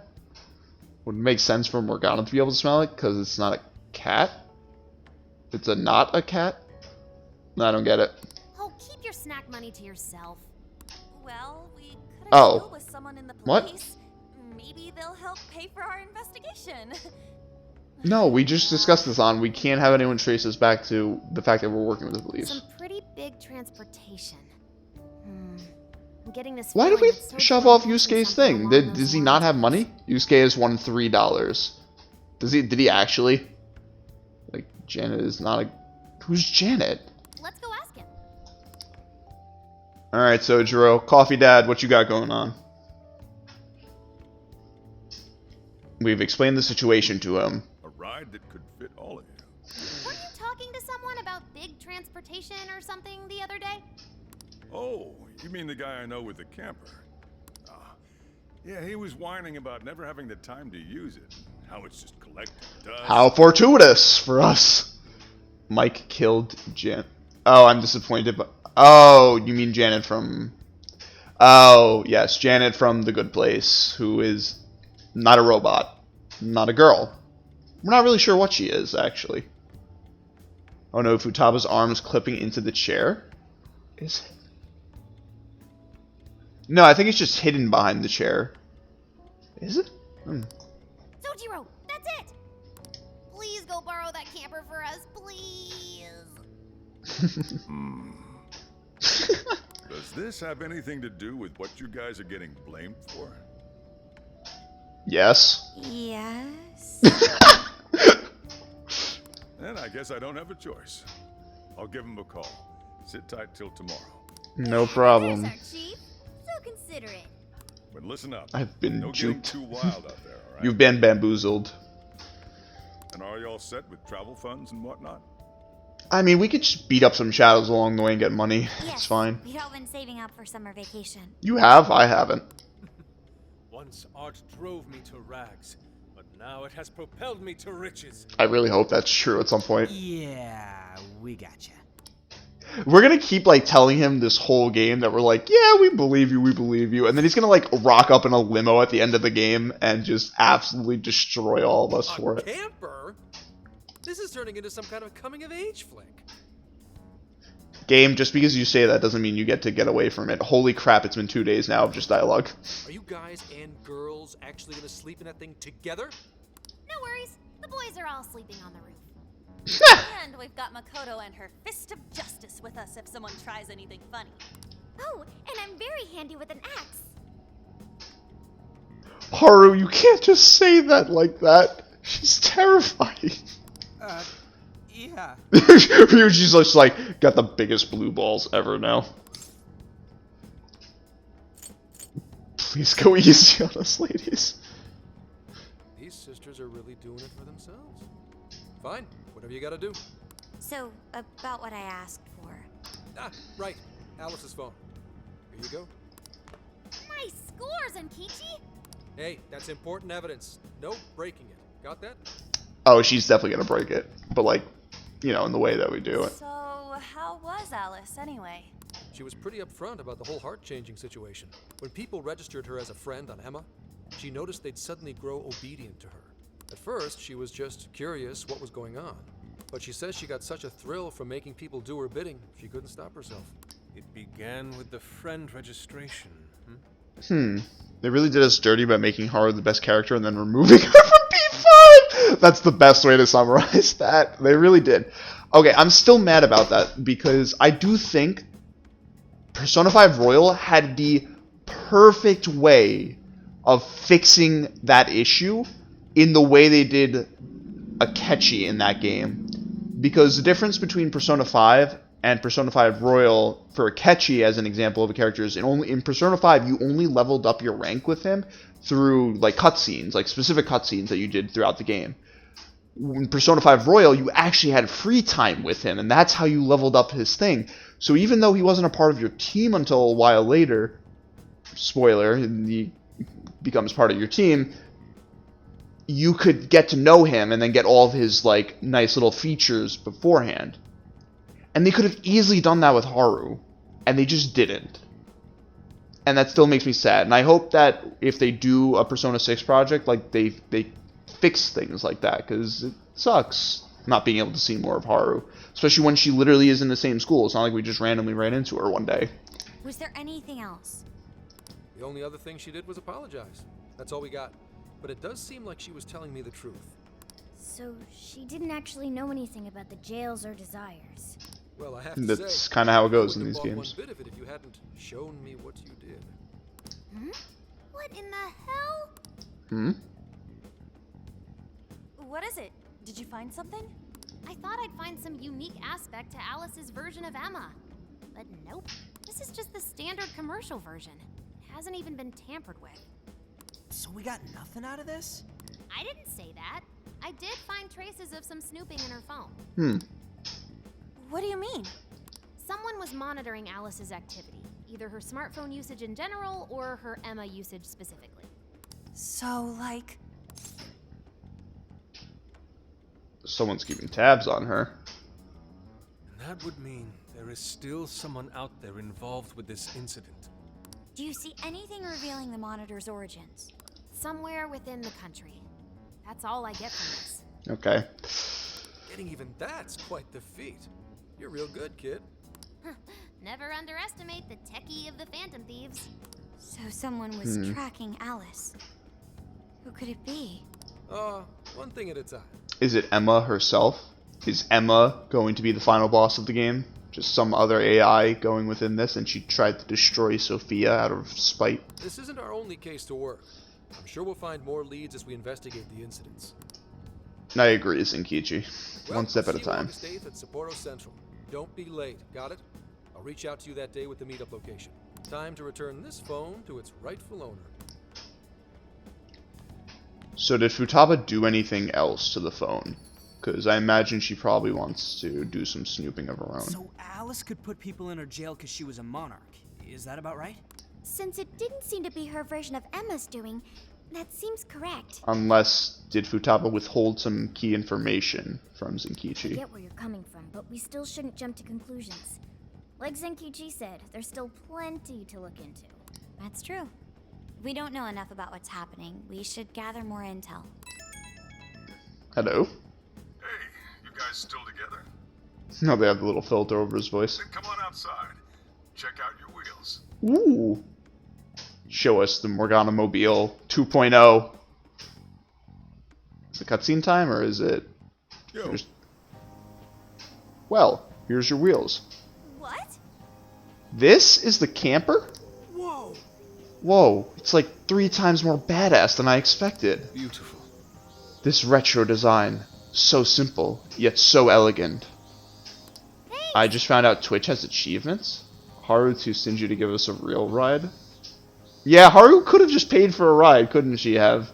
Would make sense for Morgana to be able to smell it, because it's not a cat? It's not a cat? I don't get it. Oh, keep your snack money to yourself. Well, we could Oh. have deal with someone in the What? police. Maybe they'll help pay for our investigation. No, we just discussed this on. We can't have anyone trace us back to the fact that we're working with the police. Some pretty big transportation. I'm getting this. Why did feeling we that Soji shove will off mention Yusuke's something thing? along those Does he not lines. have money? Yusuke has won $3. Did he actually? Like, Janet is not a... Who's Janet? Let's go ask him. Alright, Sojiro. Coffee Dad, what you got going on? We've explained the situation to him. A ride that could fit all of you. Weren't you talking to someone about big transportation or something the other day? Oh, you mean the guy I know with the camper? Yeah, he was whining about never having the time to use it. How it's just collecting dust. How fortuitous for us. Mike killed Jan. Oh, I'm disappointed. But oh, you mean Janet from... Oh, yes, Janet from The Good Place, who is not a robot, not a girl. We're not really sure what she is, actually. Oh no, Futaba's arm's clipping into the chair? Is it? No, I think it's just hidden behind the chair. Is it? Sojiro, that's it! Please go borrow that camper for us, please. Does this have anything to do with what you guys are getting blamed for? Yes. Yes. Then I guess I don't have a choice. I'll give him a call. Sit tight till tomorrow. No problem. There's our chief. So considerate. But listen up. I've been No getting juked. too wild out there, all right? You've been bamboozled. And are you all set with travel funds and whatnot? I mean, we could just beat up some shadows along the way and get money. Yes, It's fine. we'd all been saving up for summer vacation. You have? I haven't. Once art drove me to rags, but now it has propelled me to riches. I really hope that's true at some point. Yeah, we gotcha. We're gonna keep, like, telling him this whole game that we're like, yeah, we believe you, and then he's gonna, like, rock up in a limo at the end of the game and just absolutely destroy all of us for it. Camper? This is turning into some kind of coming-of-age flick. Game, just because you say that doesn't mean you get to get away from it. Holy crap, it's been 2 days now of just dialogue. Are you guys and girls actually gonna sleep in that thing together? No worries. The boys are all sleeping on the roof. And we've got Makoto and her fist of justice with us if someone tries anything funny. Oh, and I'm very handy with an axe. Haru, you can't just say that like that. She's terrifying. Yeah. Ryuji's just like, got the biggest blue balls ever now. Please go easy on us, ladies. These sisters are really doing it for themselves. Fine, whatever you gotta do. So, about what I asked for. Ah, right. Alice's phone. Here you go. Nice scores, Ankichi. Hey, that's important evidence. No breaking it. Got that? Oh, she's definitely gonna break it. But, like, you know, in the way that we do it. So, how was Alice anyway? She was pretty upfront about the whole heart-changing situation. When people registered her as a friend on Emma, she noticed they'd suddenly grow obedient to her. At first, she was just curious what was going on. But she says she got such a thrill from making people do her bidding, she couldn't stop herself. It began with the friend registration. They really did us dirty by making Haru the best character and then removing her from P5! That's the best way to summarize that. They really did. Okay, I'm still mad about that because I do think Persona 5 Royal had the perfect way of fixing that issue in the way they did Akechi in that game. Because the difference between Persona 5 and Persona 5 Royal for Akechi, as an example of a character, is in Persona 5 you only leveled up your rank with him through like cutscenes, like specific cutscenes that you did throughout the game. In Persona 5 Royal, you actually had free time with him, and that's how you leveled up his thing. So even though he wasn't a part of your team until a while later, spoiler, he becomes part of your team, you could get to know him and then get all of his like nice little features beforehand. And they could have easily done that with Haru, and they just didn't. And that still makes me sad. And I hope that if they do a Persona 6 project, like they fix things like that, because it sucks not being able to see more of Haru, especially when she literally is in the same school. It's not like we just randomly ran into her one day. Was there anything else? The only other thing she did was apologize. That's all we got. But it does seem like she was telling me the truth. So she didn't actually know anything about the jails or desires. Well, I have to That's say, kind of how it I goes in wouldn't these have bought games. one bit of it if you hadn't shown me what you did. What in the hell? Hmm? What is it? Did you find something? I thought I'd find some unique aspect to Alice's version of Emma. But nope. This is just the standard commercial version. It hasn't even been tampered with. So we got nothing out of this? I didn't say that. I did find traces of some snooping in her phone. Hmm. What do you mean? Someone was monitoring Alice's activity, either her smartphone usage in general or her Emma usage specifically. So, like... Someone's keeping tabs on her. And that would mean there is still someone out there involved with this incident. Do you see anything revealing the monitor's origins? Somewhere within the country. That's all I get from this. Okay. Getting even that's quite the feat. You're real good, kid. Never underestimate the techie of the Phantom Thieves. So someone was tracking Alice. Who could it be? One thing at a time. Is it Emma herself? Is Emma going to be the final boss of the game? Just some other AI going within this, and she tried to destroy Sophia out of spite? This isn't our only case to work. I'm sure we'll find more leads as we investigate the incidents. I agree, Zenkichi. Well, One step at a see you time. August 8th at Sapporo Central. Don't be late, got it? I'll reach out to you that day with the meetup location. Time to return this phone to its rightful owner. So did Futaba do anything else to the phone? Because I imagine she probably wants to do some snooping of her own. So Alice could put people in her jail because she was a monarch. Is that about right? Since it didn't seem to be her version of Emma's doing, that seems correct. Unless, did Futaba withhold some key information from I Zenkichi? get where you're coming from, but we still shouldn't jump to conclusions. Like Zenkichi said, there's still plenty to look into. That's true. We don't know enough about what's happening. We should gather more intel. Hello? Hey, you guys still together? No, they have the little filter over his voice. Then come on outside. Check out your wheels. Ooh. Show us the Morgana Mobile 2.0. Is it cutscene time, or is it... Yo, Well, here's your wheels. What? This is the camper? Whoa! Whoa, it's like 3 times more badass than I expected. Beautiful. This retro design, so simple, yet so elegant. I just found out Twitch has achievements. Haru to Shinji to give us a real ride. Yeah, Haru could have just paid for a ride, couldn't she have?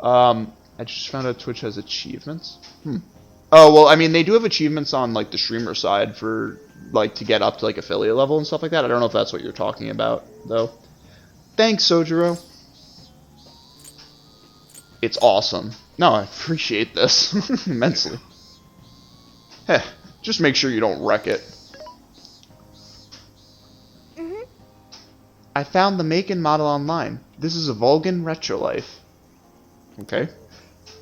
I just found out Twitch has achievements. Oh, well, I mean, they do have achievements on, like, the streamer side for, like, to get up to, like, affiliate level and stuff like that. I don't know if that's what you're talking about, though. Thanks, Sojiro. It's awesome. No, I appreciate this immensely. Heh, just make sure you don't wreck it. I found the make and model online. This is a Vulcan Retrolife. Okay.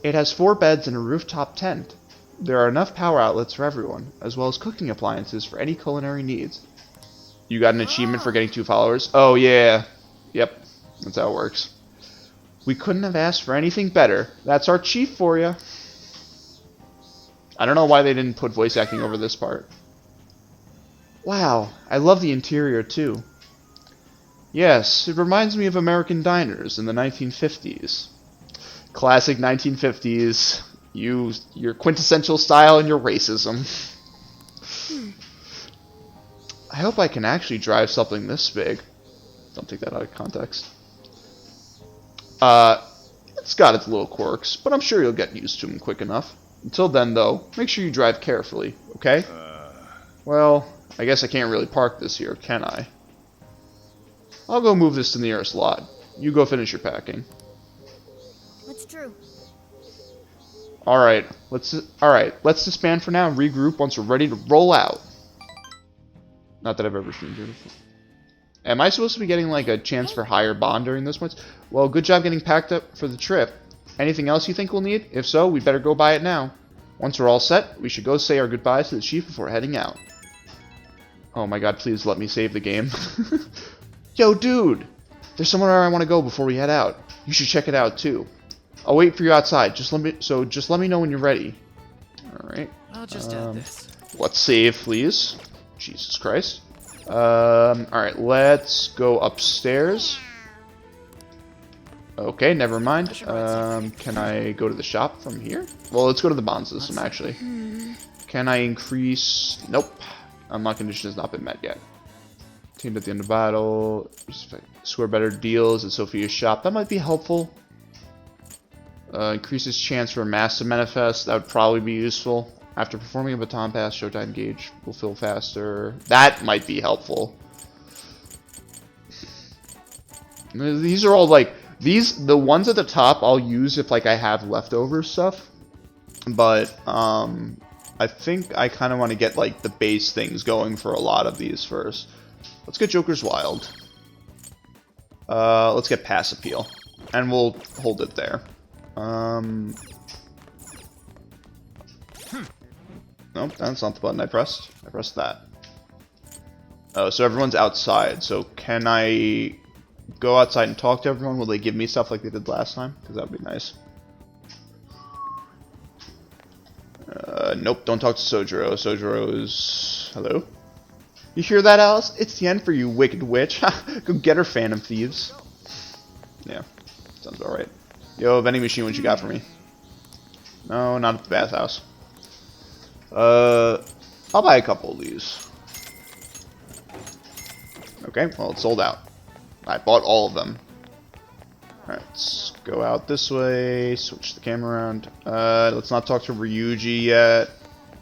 It has 4 beds and a rooftop tent. There are enough power outlets for everyone, as well as cooking appliances for any culinary needs. You got an achievement for getting 2 followers? Oh, yeah. Yep, that's how it works. We couldn't have asked for anything better. That's our chief for you. I don't know why they didn't put voice acting over this part. Wow, I love the interior too. Yes, it reminds me of American diners in the 1950s. Classic 1950s. Your quintessential style and your racism. I hope I can actually drive something this big. Don't take that out of context. It's got its little quirks, but I'm sure you'll get used to them quick enough. Until then, though, make sure you drive carefully, okay? Well, I guess I can't really park this here, can I? I'll go move this to the nearest lot. You go finish your packing. It's true. Alright, let's disband for now and regroup once we're ready to roll out. Not that I've ever seen beautiful. Am I supposed to be getting like a chance for higher bond during this one? Well, good job getting packed up for the trip. Anything else you think we'll need? If so, we'd better go buy it now. Once we're all set, we should go say our goodbyes to the chief before heading out. Oh my god, please let me save the game. Yo, dude! There's somewhere I want to go before we head out. You should check it out too. I'll wait for you outside. Just let me know when you're ready. All right. I'll just add this. Let's save, please. Jesus Christ. All right. Let's go upstairs. Okay, never mind. Can I go to the shop from here? Well, let's go to the bond system, actually. Can I increase... Nope. Unlock condition has not been met yet. Teamed at the end of battle. Score better deals at Sophia's shop. That might be helpful. Increases chance for a mass to manifest. That would probably be useful. After performing a baton pass, showtime gauge will fill faster. That might be helpful. These are all like... the ones at the top I'll use if like I have leftover stuff, but I think I kind of want to get like the base things going for a lot of these first. Let's get Joker's Wild. Let's get Pass Appeal, and we'll hold it there. Nope, that's not the button I pressed. I pressed that. Oh, so everyone's outside. So can I go outside and talk to everyone? Will they give me stuff like they did last time? Because that would be nice. Nope, don't talk to Sojiro. Sojiro's... Hello? You hear that, Alice? It's the end for you, wicked witch. Go get her, Phantom Thieves. Yeah, sounds about right. Yo, vending machine, what you got for me? No, not at the bathhouse. I'll buy a couple of these. Okay, well, it's sold out. I bought all of them. Alright, let's go out this way, switch the camera around. Let's not talk to Ryuji yet.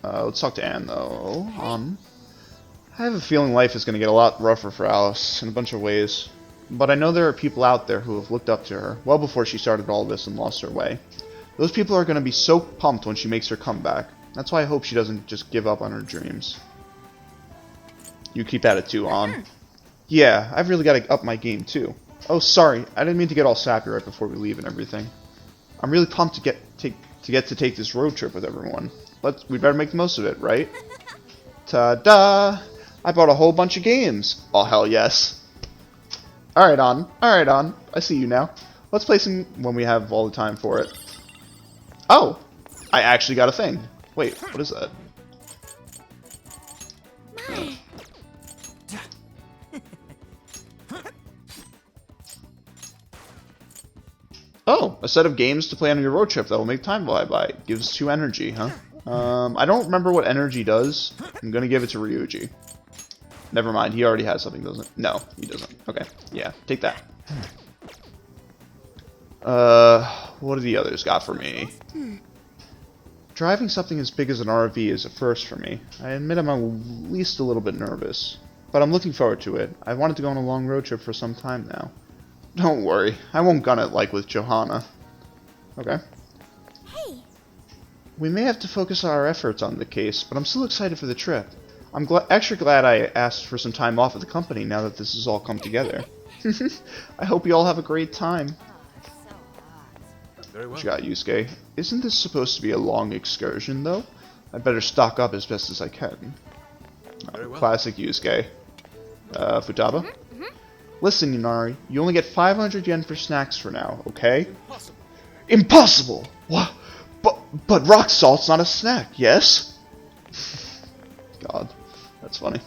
Let's talk to Anne, though. I have a feeling life is going to get a lot rougher for Alice in a bunch of ways. But I know there are people out there who have looked up to her, well before she started all this and lost her way. Those people are going to be so pumped when she makes her comeback. That's why I hope she doesn't just give up on her dreams. You keep at it too, Ann. Yeah, I've really got to up my game too. Oh, sorry, I didn't mean to get all sappy right before we leave and everything. I'm really pumped to get to take this road trip with everyone. We better make the most of it, right? Ta-da! I bought a whole bunch of games. Oh, hell yes. Alright, On. Alright, On. I see you now. Let's play some when we have all the time for it. Oh! I actually got a thing. Wait, what is that? Oh, a set of games to play on your road trip that will make time fly by. Gives 2 energy, huh? I don't remember what energy does. I'm gonna give it to Ryuji. Never mind, he already has something, doesn't he? No, he doesn't. Okay, yeah, take that. What do the others got for me? Driving something as big as an RV is a first for me. I admit I'm at least a little bit nervous. But I'm looking forward to it. I've wanted to go on a long road trip for some time now. Don't worry, I won't gun it like with Johanna. Okay. Hey! We may have to focus our efforts on the case, but I'm still excited for the trip. I'm extra glad I asked for some time off at the company now that this has all come together. I hope you all have a great time. Very well. What you got, Yusuke? Isn't this supposed to be a long excursion, though? I'd better stock up as best as I can. Very well. Classic Yusuke. Futaba? Listen, Inari, you only get 500 yen for snacks for now, okay? Impossible. Impossible! What? But rock salt's not a snack, yes? God, that's funny.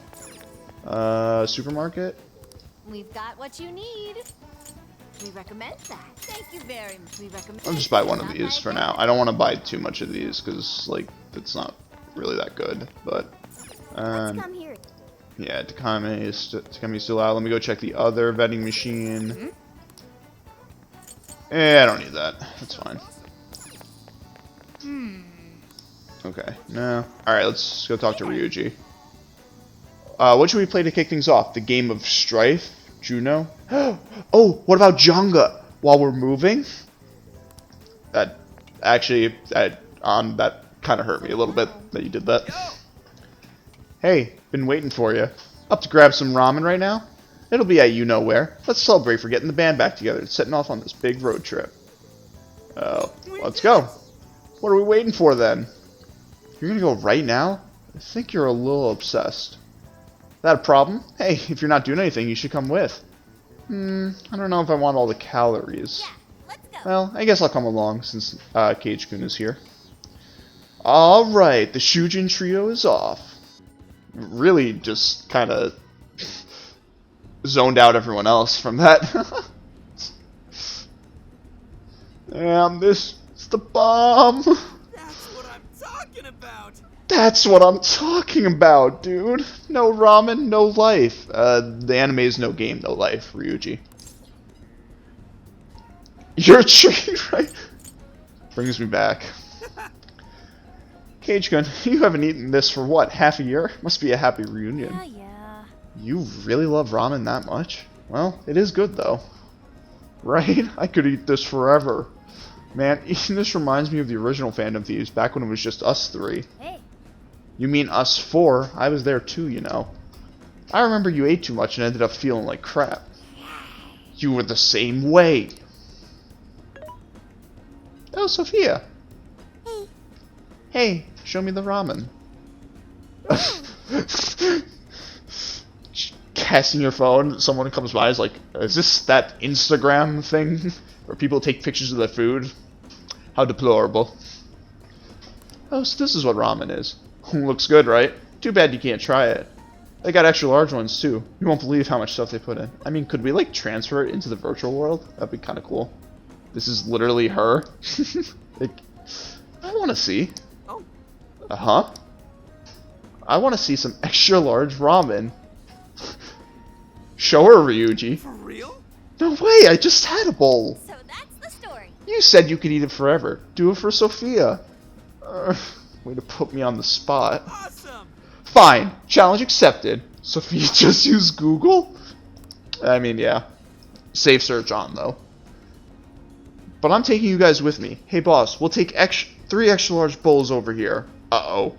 Supermarket? We've got what you need. We recommend that. Thank you very much. We recommend. I'll just buy one of these for now. I don't want to buy too much of these because, like, it's not really that good. But, Let's come here. yeah, Takami's still out. Let me go check the other vending machine. I don't need that. That's fine. Okay, no. Alright, let's go talk to Ryuji. What should we play to kick things off? The game of Strife? Juno? Oh, what about Jenga? While we're moving? That actually, that kind of hurt me a little bit that you did that. Hey, been waiting for you. Up to grab some ramen right now? It'll be at you-know-where. Let's celebrate for getting the band back together and setting off on this big road trip. Let's go. What are we waiting for then? You're gonna go right now? I think you're a little obsessed. That a problem? Hey, if you're not doing anything, you should come with. I don't know if I want all the calories. Yeah, let's go. Well, I guess I'll come along since Cage-kun is here. Alright, the Shujin trio is off. Really just kind of zoned out everyone else from that. Damn, this is the bomb. That's what I'm talking about. That's what I'm talking about, dude. No ramen, no life. The anime is no game, no life, Ryuji. You're a tree, right? Brings me back. Cage-kun, you haven't eaten this for what, half a year? Must be a happy reunion. Yeah. You really love ramen that much? Well, it is good though. Right? I could eat this forever. Man, eating this reminds me of the original Phantom Thieves, back when it was just us three. Hey. You mean us four? I was there too, you know. I remember you ate too much and ended up feeling like crap. You were the same way. Oh, Sophia. Hey. Hey, show me the ramen. Casting your phone, someone comes by, is like, is this that Instagram thing where people take pictures of their food? How deplorable. Oh, so this is what ramen is. Looks good, right? Too bad you can't try it. They got extra large ones too. You won't believe how much stuff they put in. I mean, could we like transfer it into the virtual world? That'd be kind of cool. This is literally her. Like, I want to see. Oh. Uh-huh. I want to see some extra large ramen. Show her, Ryuji. For real? No way, I just had a bowl. So that's the story. You said you could eat it forever. Do it for Sophia. Way to put me on the spot. Awesome. Fine. Challenge accepted. Sophia just used Google? I mean, yeah. Safe search on, though. But I'm taking you guys with me. Hey, boss, we'll take 3 extra large bowls over here. Uh-oh.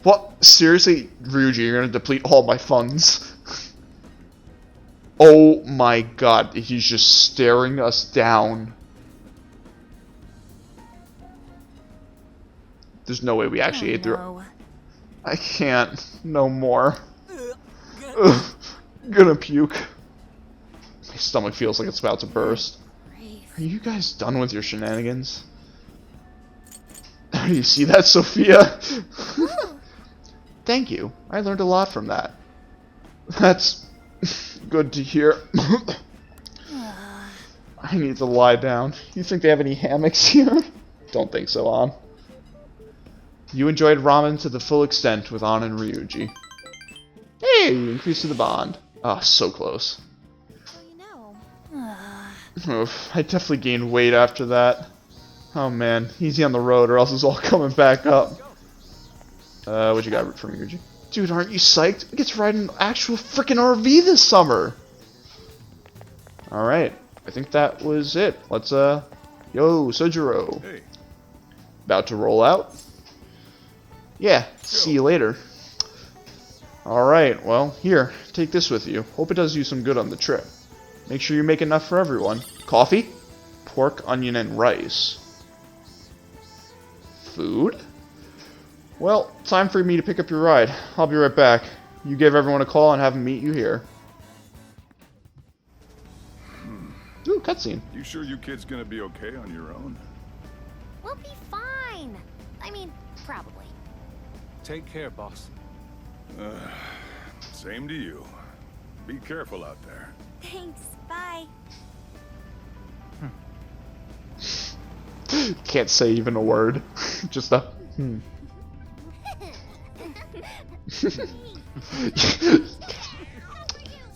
What? Seriously? Ryuji, you're gonna deplete all my funds? Oh my god, he's just staring us down. There's no way we actually ate through. I can't. No more. Ugh, gonna puke. My stomach feels like it's about to burst. Are you guys done with your shenanigans? You see that, Sophia? Thank you. I learned a lot from that. That's good to hear. I need to lie down. You think they have any hammocks here? Don't think so, An. You enjoyed ramen to the full extent with An and Ryuji. Hey, you increased the bond. Ah, so close. Oof, I definitely gained weight after that. Oh man, easy on the road or else it's all coming back up. What you got from Ryuji? Dude, aren't you psyched? I get to ride an actual freaking RV this summer! Alright, I think that was it. Let's, yo, Sojiro. Hey. About to roll out? Yeah, see you later. Alright, well, here, take this with you. Hope it does you some good on the trip. Make sure you make enough for everyone. Coffee, pork, onion, and rice. Food? Well, time for me to pick up your ride. I'll be right back. You give everyone a call and have them meet you here. Ooh, cutscene. You sure you kids gonna be okay on your own? We'll be fine. I mean, probably. Take care, boss. Same to you. Be careful out there. Thanks. Bye. Can't say even a word. Just a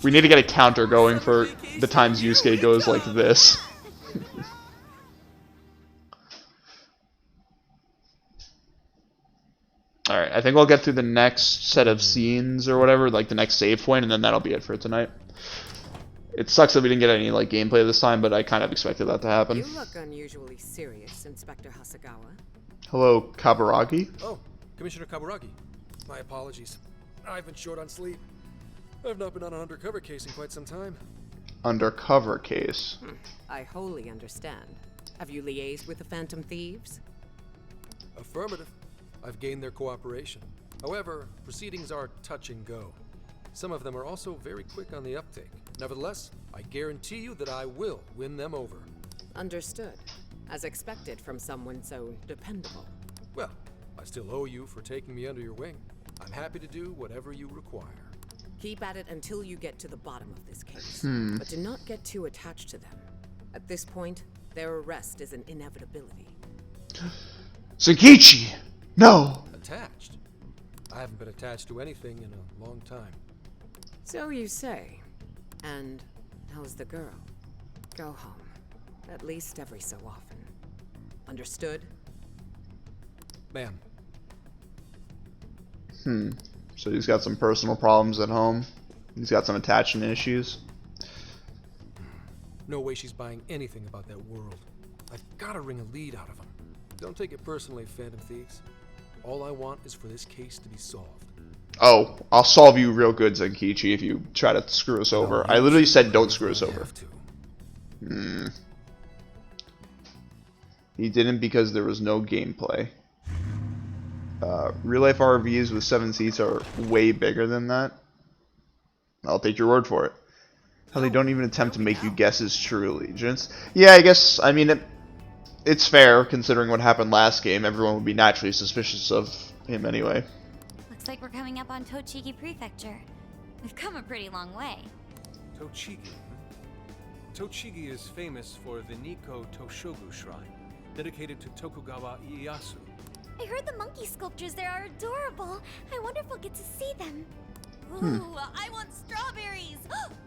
We need to get a counter going for the times Yusuke goes like this. Alright, I think we'll get through the next set of scenes or whatever, like the next save point, and then that'll be it for tonight. It sucks that we didn't get any like gameplay this time, but I kind of expected that to happen. You look unusually serious, Inspector Hasagawa. Hello, Kaburagi? Oh, Commissioner Kaburagi. My apologies. I've been short on sleep. I've not been on an undercover case in quite some time. Undercover case. I wholly understand. Have you liaised with the Phantom Thieves? Affirmative. I've gained their cooperation. However, proceedings are touch and go. Some of them are also very quick on the uptake. Nevertheless, I guarantee you that I will win them over. Understood. As expected from someone so dependable. Well, I still owe you for taking me under your wing. I'm happy to do whatever you require. Keep at it until you get to the bottom of this case. But do not get too attached to them. At this point, their arrest is an inevitability. Senkichi! No! Attached? I haven't been attached to anything in a long time. So you say. And how's the girl? Go home. At least every so often. Understood? Ma'am. So he's got some personal problems at home. He's got some attachment issues. No way she's buying anything about that world. I've got to wring a lead out of him. Don't take it personally, Phantom Thieves. All I want is for this case to be solved. Oh, I'll solve you real good, Zenkichi, if you try to screw us over. I literally said don't screw us over. He didn't because there was no gameplay. Real life RVs with 7 seats are way bigger than that. I'll take your word for it. How they don't even attempt to make you guess his true allegiance. Yeah, I guess, I mean, it's fair, considering what happened last game. Everyone would be naturally suspicious of him anyway. Looks like we're coming up on Tochigi Prefecture. We've come a pretty long way. Tochigi. Tochigi is famous for the Nikko Toshogu Shrine, dedicated to Tokugawa Ieyasu. I heard the monkey sculptures there are adorable. I wonder if we'll get to see them. Ooh, I want strawberries!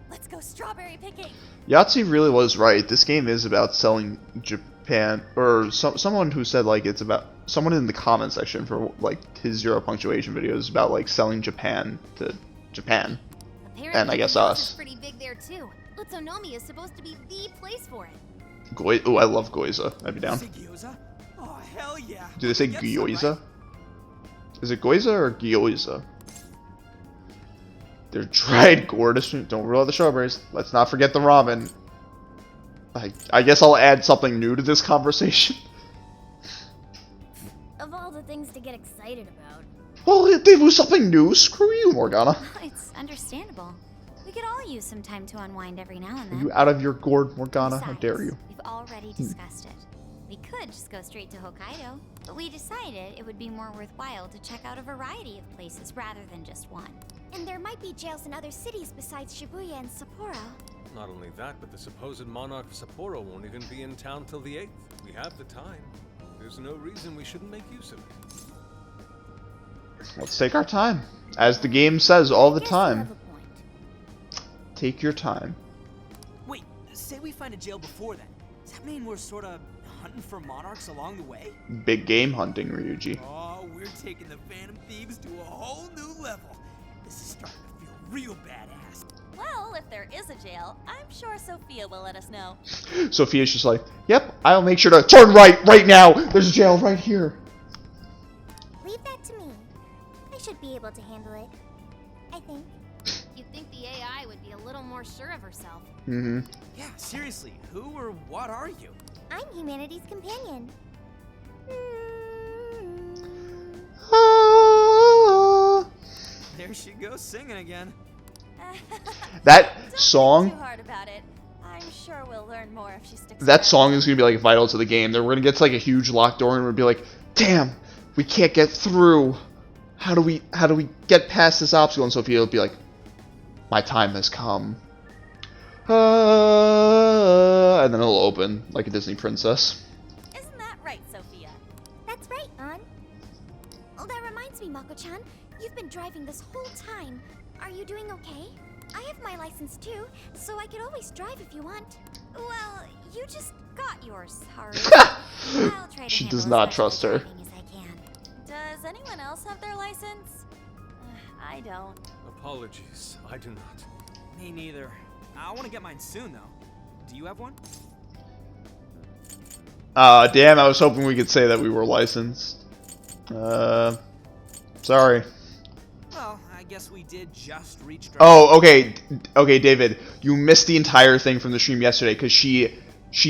Let's go strawberry picking! Yahtzee really was right. This game is about selling Japan, or someone who said like it's about, someone in the comment section for like his Zero Punctuation video is about like selling Japan to Japan. Apparently, and I guess Gyoza us. is pretty big there too. Utsunomiya is supposed to be the place for it. Oh, I love Goiza. I'd be down. Gyoza? Oh, hell yeah. Do they say Get some, Gyoza? right? Is it Goiza or Gyoza? They're dried gourd. Don't rule out the strawberries. Let's not forget the ramen. I guess I'll add something new to this conversation. Of all the things to get excited about. Well, if they lose something new, screw you, Morgana. It's understandable. We could all use some time to unwind every now and Are then. you out of your gourd, Morgana? How Besides, dare you? We've already discussed it. We could just go straight to Hokkaido, but we decided it would be more worthwhile to check out a variety of places rather than just one. And there might be jails in other cities besides Shibuya and Sapporo. Not only that, but the supposed monarch of Sapporo won't even be in town till the 8th. We have the time. There's no reason we shouldn't make use of it. Let's take our time. As the game says all the Guess you time. have a point. Take your time. Wait, say we find a jail before that. Does that mean we're sort of hunting for monarchs along the way? Big game hunting, Ryuji. Oh, we're taking the Phantom Thieves to a whole new level. This is starting to feel real badass. Well, if there is a jail, I'm sure Sophia will let us know. Sophia's just like, yep, I'll make sure to turn right now. There's a jail right here. Leave that to me. I should be able to handle it. I think. You'd think the AI would be a little more sure of herself. Mm-hmm. Yeah, seriously, who or what are you? I'm humanity's companion. There she goes singing again. That Don't song, think too hard about it. I'm sure we'll learn more if she sticks that around. song is gonna be like vital to the game. Then we're gonna get to like a huge locked door and we'll be like, damn, we can't get through. How do we get past this obstacle? And Sophia will be like, my time has come. And then it'll open like a Disney princess. Isn't that right, Sophia? That's right, An. Oh, that reminds me, Mako-chan. You've been driving this whole time. Are you doing okay? I have my license too, so I could always drive if you want. Well, you just got yours, Haru. I'll try to She handle does as not much trust her. driving as I can. Does anyone else have their license? I don't. Apologies, I do not. Me neither. I want to get mine soon, though. Do you have one? Damn, I was hoping we could say that we were licensed. Sorry. Well, I guess we did just reach. Oh, okay, David, you missed the entire thing from the stream yesterday because she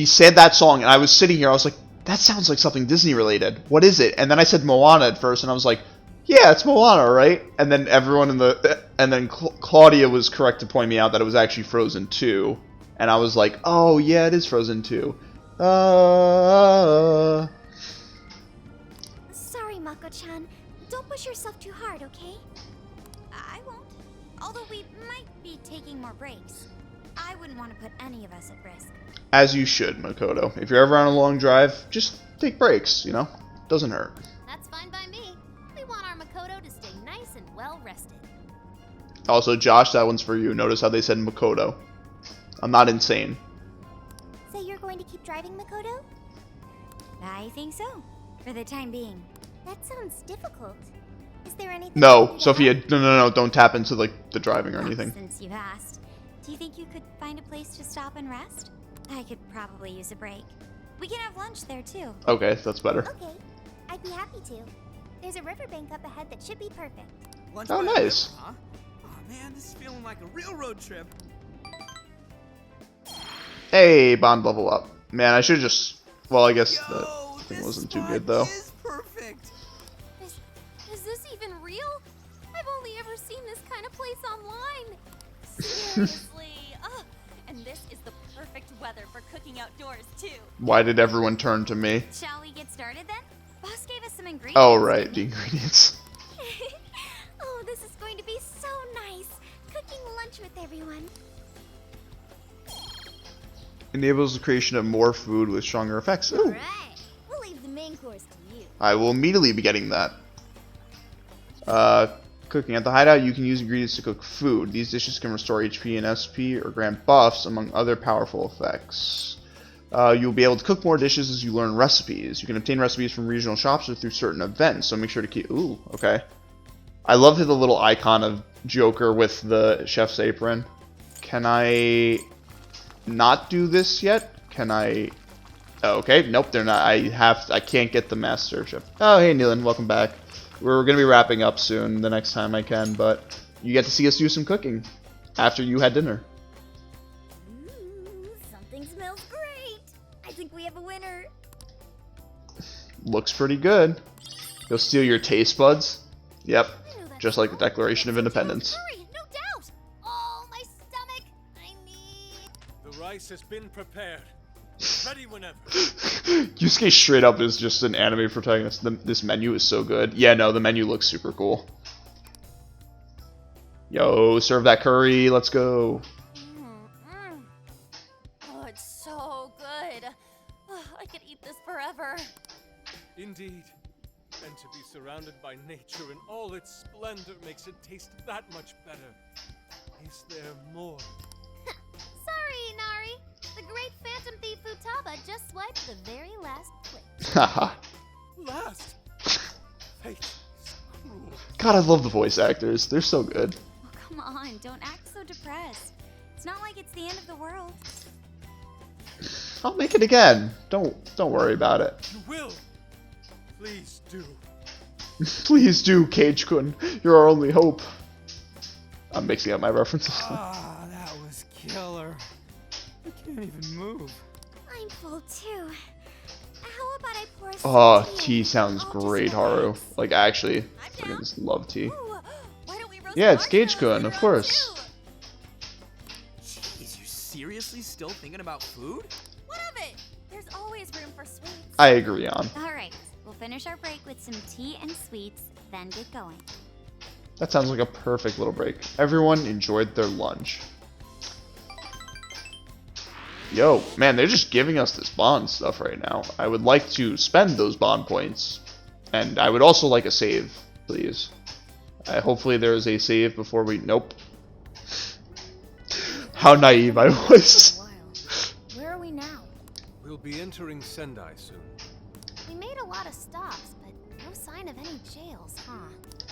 said that song and I was sitting here. I was like, that sounds like something Disney related. What is it? And then I said Moana at first, and I was like, yeah, it's Moana, right? And then everyone Claudia was correct to point me out that it was actually Frozen 2. and I was like, oh yeah, it is Frozen 2. Sorry, Mako-chan. Don't push yourself too hard, okay? I won't. Although we might be taking more breaks. I wouldn't want to put any of us at risk. As you should, Makoto. If you're ever on a long drive, just take breaks, you know? Doesn't hurt. That's fine by me. We want our Makoto to stay nice and well rested. Also, Josh, that one's for you. Notice how they said Makoto. I'm not insane. So you're going to keep driving, Makoto? I think so. For the time being. That sounds difficult. Is there anything... No, Sophia, no, don't tap into, like, the driving or anything. Since you've asked, do you think you could find a place to stop and rest? I could probably use a break. We can have lunch there, too. Okay, that's better. Okay, I'd be happy to. There's a riverbank up ahead that should be perfect. Lunch Oh, by the nice. river, huh? Oh man, this is feeling like a real road trip. Hey, bond level up. Man, I should just... Well, I guess the thing wasn't too good, though. Is perfect. Is this even real? I've only ever seen this kind of place online. Seriously. Ugh. And this is the perfect weather for cooking outdoors, too. Why did everyone turn to me? Shall we get started then? Boss gave us some ingredients. Oh, right, the ingredients. Oh, this is going to be so nice. Cooking lunch with everyone. Enables the creation of more food with stronger effects. Ooh. Alright, we'll leave the main course to you. I will immediately be getting that. Cooking at the hideout, you can use ingredients to cook food. These dishes can restore HP and SP or grant buffs, among other powerful effects. You'll be able to cook more dishes as you learn recipes. You can obtain recipes from regional shops or through certain events, so make sure to keep... Ooh, okay. I love the little icon of Joker with the chef's apron. Can I not do this yet? Can I... Oh, okay, nope, they're not. I can't get the Master Chef. Oh, hey, Neelan, welcome back. We're going to be wrapping up soon the next time I can, but you get to see us do some cooking after you had dinner. Ooh, something smells great. I think we have a winner. Looks pretty good. You'll steal your taste buds? Yep, just like the Declaration of Independence. Hurry, no doubt. Oh, my stomach. I need... The rice has been prepared. Ready whenever. Yusuke straight up is just an anime protagonist. This menu is so good. Yeah, no, the menu looks super cool. Yo, serve that curry. Let's go. Oh, it's so good. Oh, I could eat this forever. Indeed. And to be surrounded by nature in all its splendor makes it taste that much better. Is there more? Sorry, Inari. The great Phantom Thief Futaba just swiped the very last plate. Haha. Last. Fate is cruel. God, I love the voice actors. They're so good. Oh, come on, don't act so depressed. It's not like it's the end of the world. I'll make it again. Don't worry about it. You will. Please do. Please do, Cage-kun. You're our only hope. I'm mixing up my references. Ah, that was killer. I can't even move. I'm full too. How about I pour some Oh, tea? tea sounds I'll great, just Haru. relax. Like, actually, I just love tea. Ooh, why don't we roast Yeah, it's marshmallows Cage-kun, later of on, course. too? Jeez, you're seriously still thinking about food? What of it? There's always room for sweets. I agree on. Alright, we'll finish our break with some tea and sweets, then get going. That sounds like a perfect little break. Everyone enjoyed their lunch. Yo, man, they're just giving us this bond stuff right now. I would like to spend those bond points. And I would also like a save, please. Hopefully there is a save before we... Nope. How naive I was. Where are we now? We'll be entering Sendai soon. We made a lot of stops, but no sign of any jails, huh?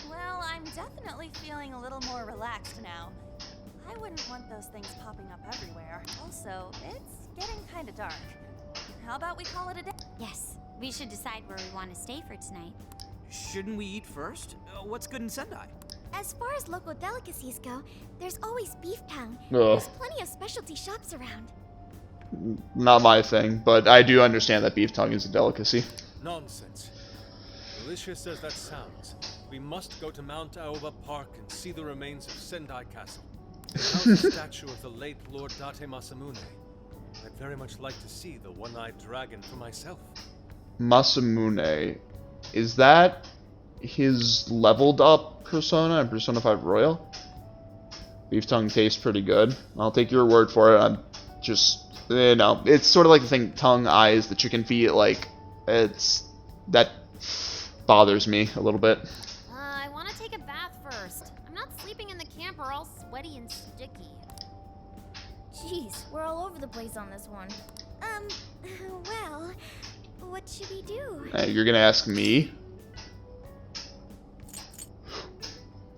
Well, I'm definitely feeling a little more relaxed now. I wouldn't want those things popping up everywhere. Also, it's getting kind of dark. How about we call it a day? Yes, we should decide where we want to stay for tonight. Shouldn't we eat first? What's good in Sendai? As far as local delicacies go, there's always beef pound. Ugh. There's plenty of specialty shops around. Not my thing, but I do understand that beef tongue is a delicacy. Nonsense. Delicious as that sounds, we must go to Mount Aoba Park and see the remains of Sendai Castle. How's the statue of the late Lord Date Masamune? I'd very much like to see the one-eyed dragon for myself. Masamune. Is that his leveled up persona in Persona 5 Royal? Beef tongue tastes pretty good. I'll take your word for it. I'm just, you know, it's sort of like the thing, tongue, eyes, the chicken feet, like, that bothers me a little bit. I want to take a bath first. I'm not sleeping in the camper all sweaty and sticky. Jeez, we're all over the place on this one. Well, what should we do? You're gonna ask me?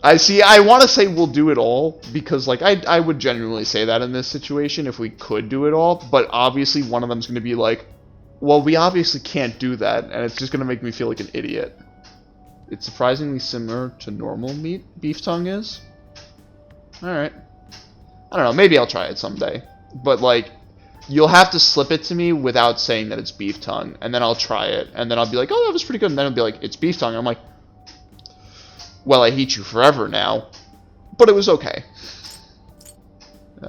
I want to say we'll do it all, because, like, I would genuinely say that in this situation if we could do it all, but obviously one of them's going to be like, well, we obviously can't do that, and it's just going to make me feel like an idiot. It's surprisingly similar to normal meat, beef tongue is. Alright. I don't know, maybe I'll try it someday. But, like, you'll have to slip it to me without saying that it's beef tongue, and then I'll try it, and then I'll be like, oh, that was pretty good, and then it'll be like, it's beef tongue, and I'm like, well, I hate you forever now, but it was okay.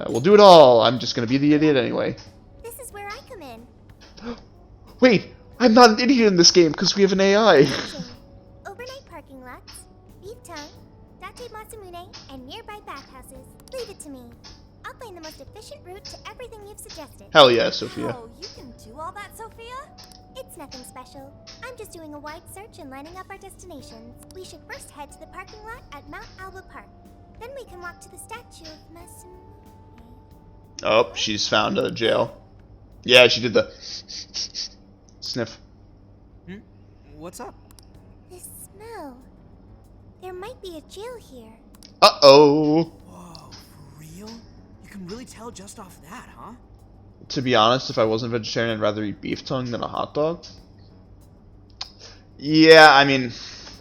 We'll do it all. I'm just going to be the idiot anyway. This is where I come in. Wait, I'm not an idiot in this game because we have an AI. Overnight parking lots, beef tongue, Date Masamune, and nearby bathhouses. Leave it to me. I'll find the most efficient route to everything you've suggested. Hell yeah, Sophia. Oh, you can do all that, Sophia? It's nothing special. I'm just doing a wide search and lining up our destinations. We should first head to the parking lot at Mount Alba Park. Then we can walk to the statue of Masamune. Oh, she's found a jail. Yeah, she did the sniff. What's up? This smell. There might be a jail here. Uh-oh. Whoa, for real? You can really tell just off that, huh? To be honest, if I wasn't vegetarian, I'd rather eat beef tongue than a hot dog. Yeah, I mean,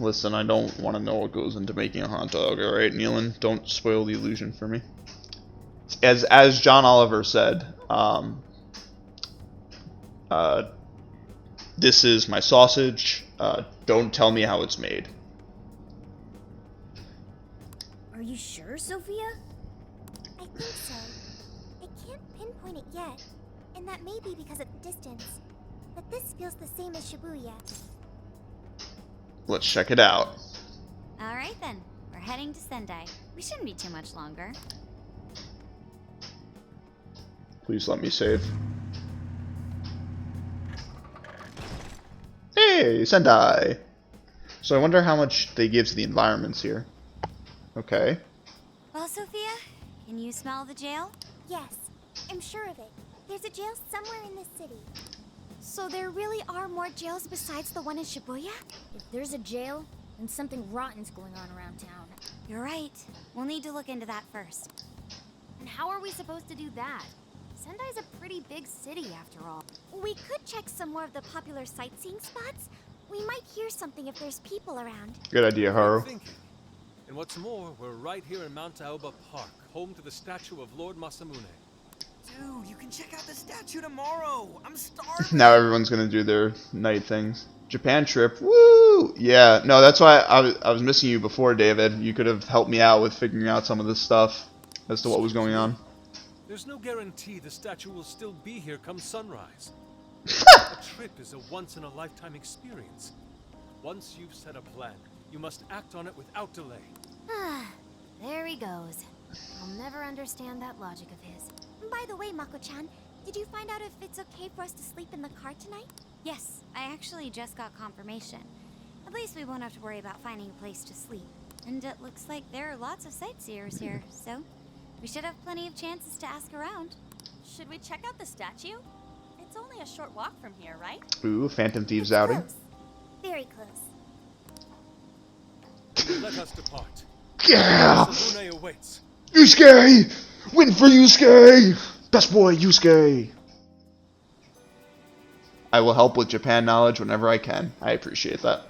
listen, I don't want to know what goes into making a hot dog, alright, Nealon? Don't spoil the illusion for me. As John Oliver said, this is my sausage, don't tell me how it's made. Are you sure, Sophia? I think so. I can't pinpoint it yet, and that may be because of the distance. But this feels the same as Shibuya. Let's check it out. Alright then, we're heading to Sendai. We shouldn't be too much longer. Please let me save. Hey, Sendai! So I wonder how much they give to the environments here. Okay. Well, Sophia, can you smell the jail? Yes, I'm sure of it. There's a jail somewhere in this city. So there really are more jails besides the one in Shibuya? If there's a jail, then something rotten's going on around town. You're right. We'll need to look into that first. And how are we supposed to do that? Sendai's a pretty big city, after all. We could check some more of the popular sightseeing spots. We might hear something if there's people around. Good idea, Haru. And what's more, we're right here in Mount Aoba Park, home to the statue of Lord Masamune. Dude, you can check out the statue tomorrow. I'm starving. Now everyone's gonna do their night things. Japan trip, woo! Yeah, no, that's why I was missing you before, David. You could have helped me out with figuring out some of this stuff as to what was going on. There's no guarantee the statue will still be here come sunrise. A trip is a once-in-a-lifetime experience. Once you've set a plan, you must act on it without delay. There he goes. I'll never understand that logic of his. By the way, Mako-chan, did you find out if it's okay for us to sleep in the car tonight? Yes, I actually just got confirmation. At least we won't have to worry about finding a place to sleep. And it looks like there are lots of sightseers here, so we should have plenty of chances to ask around. Should we check out the statue? It's only a short walk from here, right? Ooh, Phantom Thieves outing. Close. Very close. Let us depart. Yeah! Masamune awaits. Yusuke! Win for Yusuke! Best boy, Yusuke! I will help with Japan knowledge whenever I can. I appreciate that.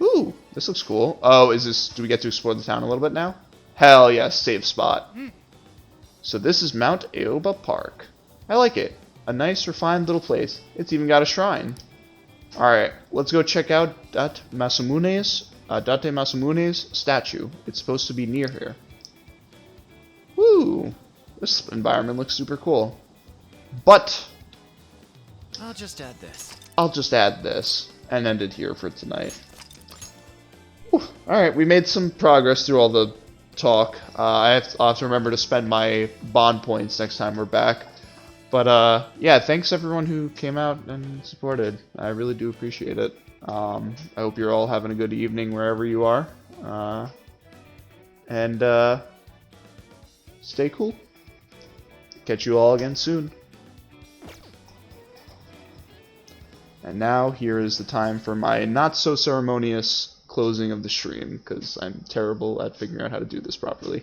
Ooh, this looks cool. Oh, is this... Do we get to explore the town a little bit now? Hell yes, save spot. So this is Mount Aoba Park. I like it. A nice, refined little place. It's even got a shrine. Alright, let's go check out Date Masamune's statue. It's supposed to be near here. Ooh, this environment looks super cool. But I'll just add this. I'll just add this and end it here for tonight. Alright, we made some progress through all the talk. I'll have to remember to spend my bond points next time we're back. But yeah, thanks everyone who came out and supported. I really do appreciate it. I hope you're all having a good evening wherever you are. And stay cool. Catch you all again soon. And now here is the time for my not so ceremonious closing of the stream, because I'm terrible at figuring out how to do this properly.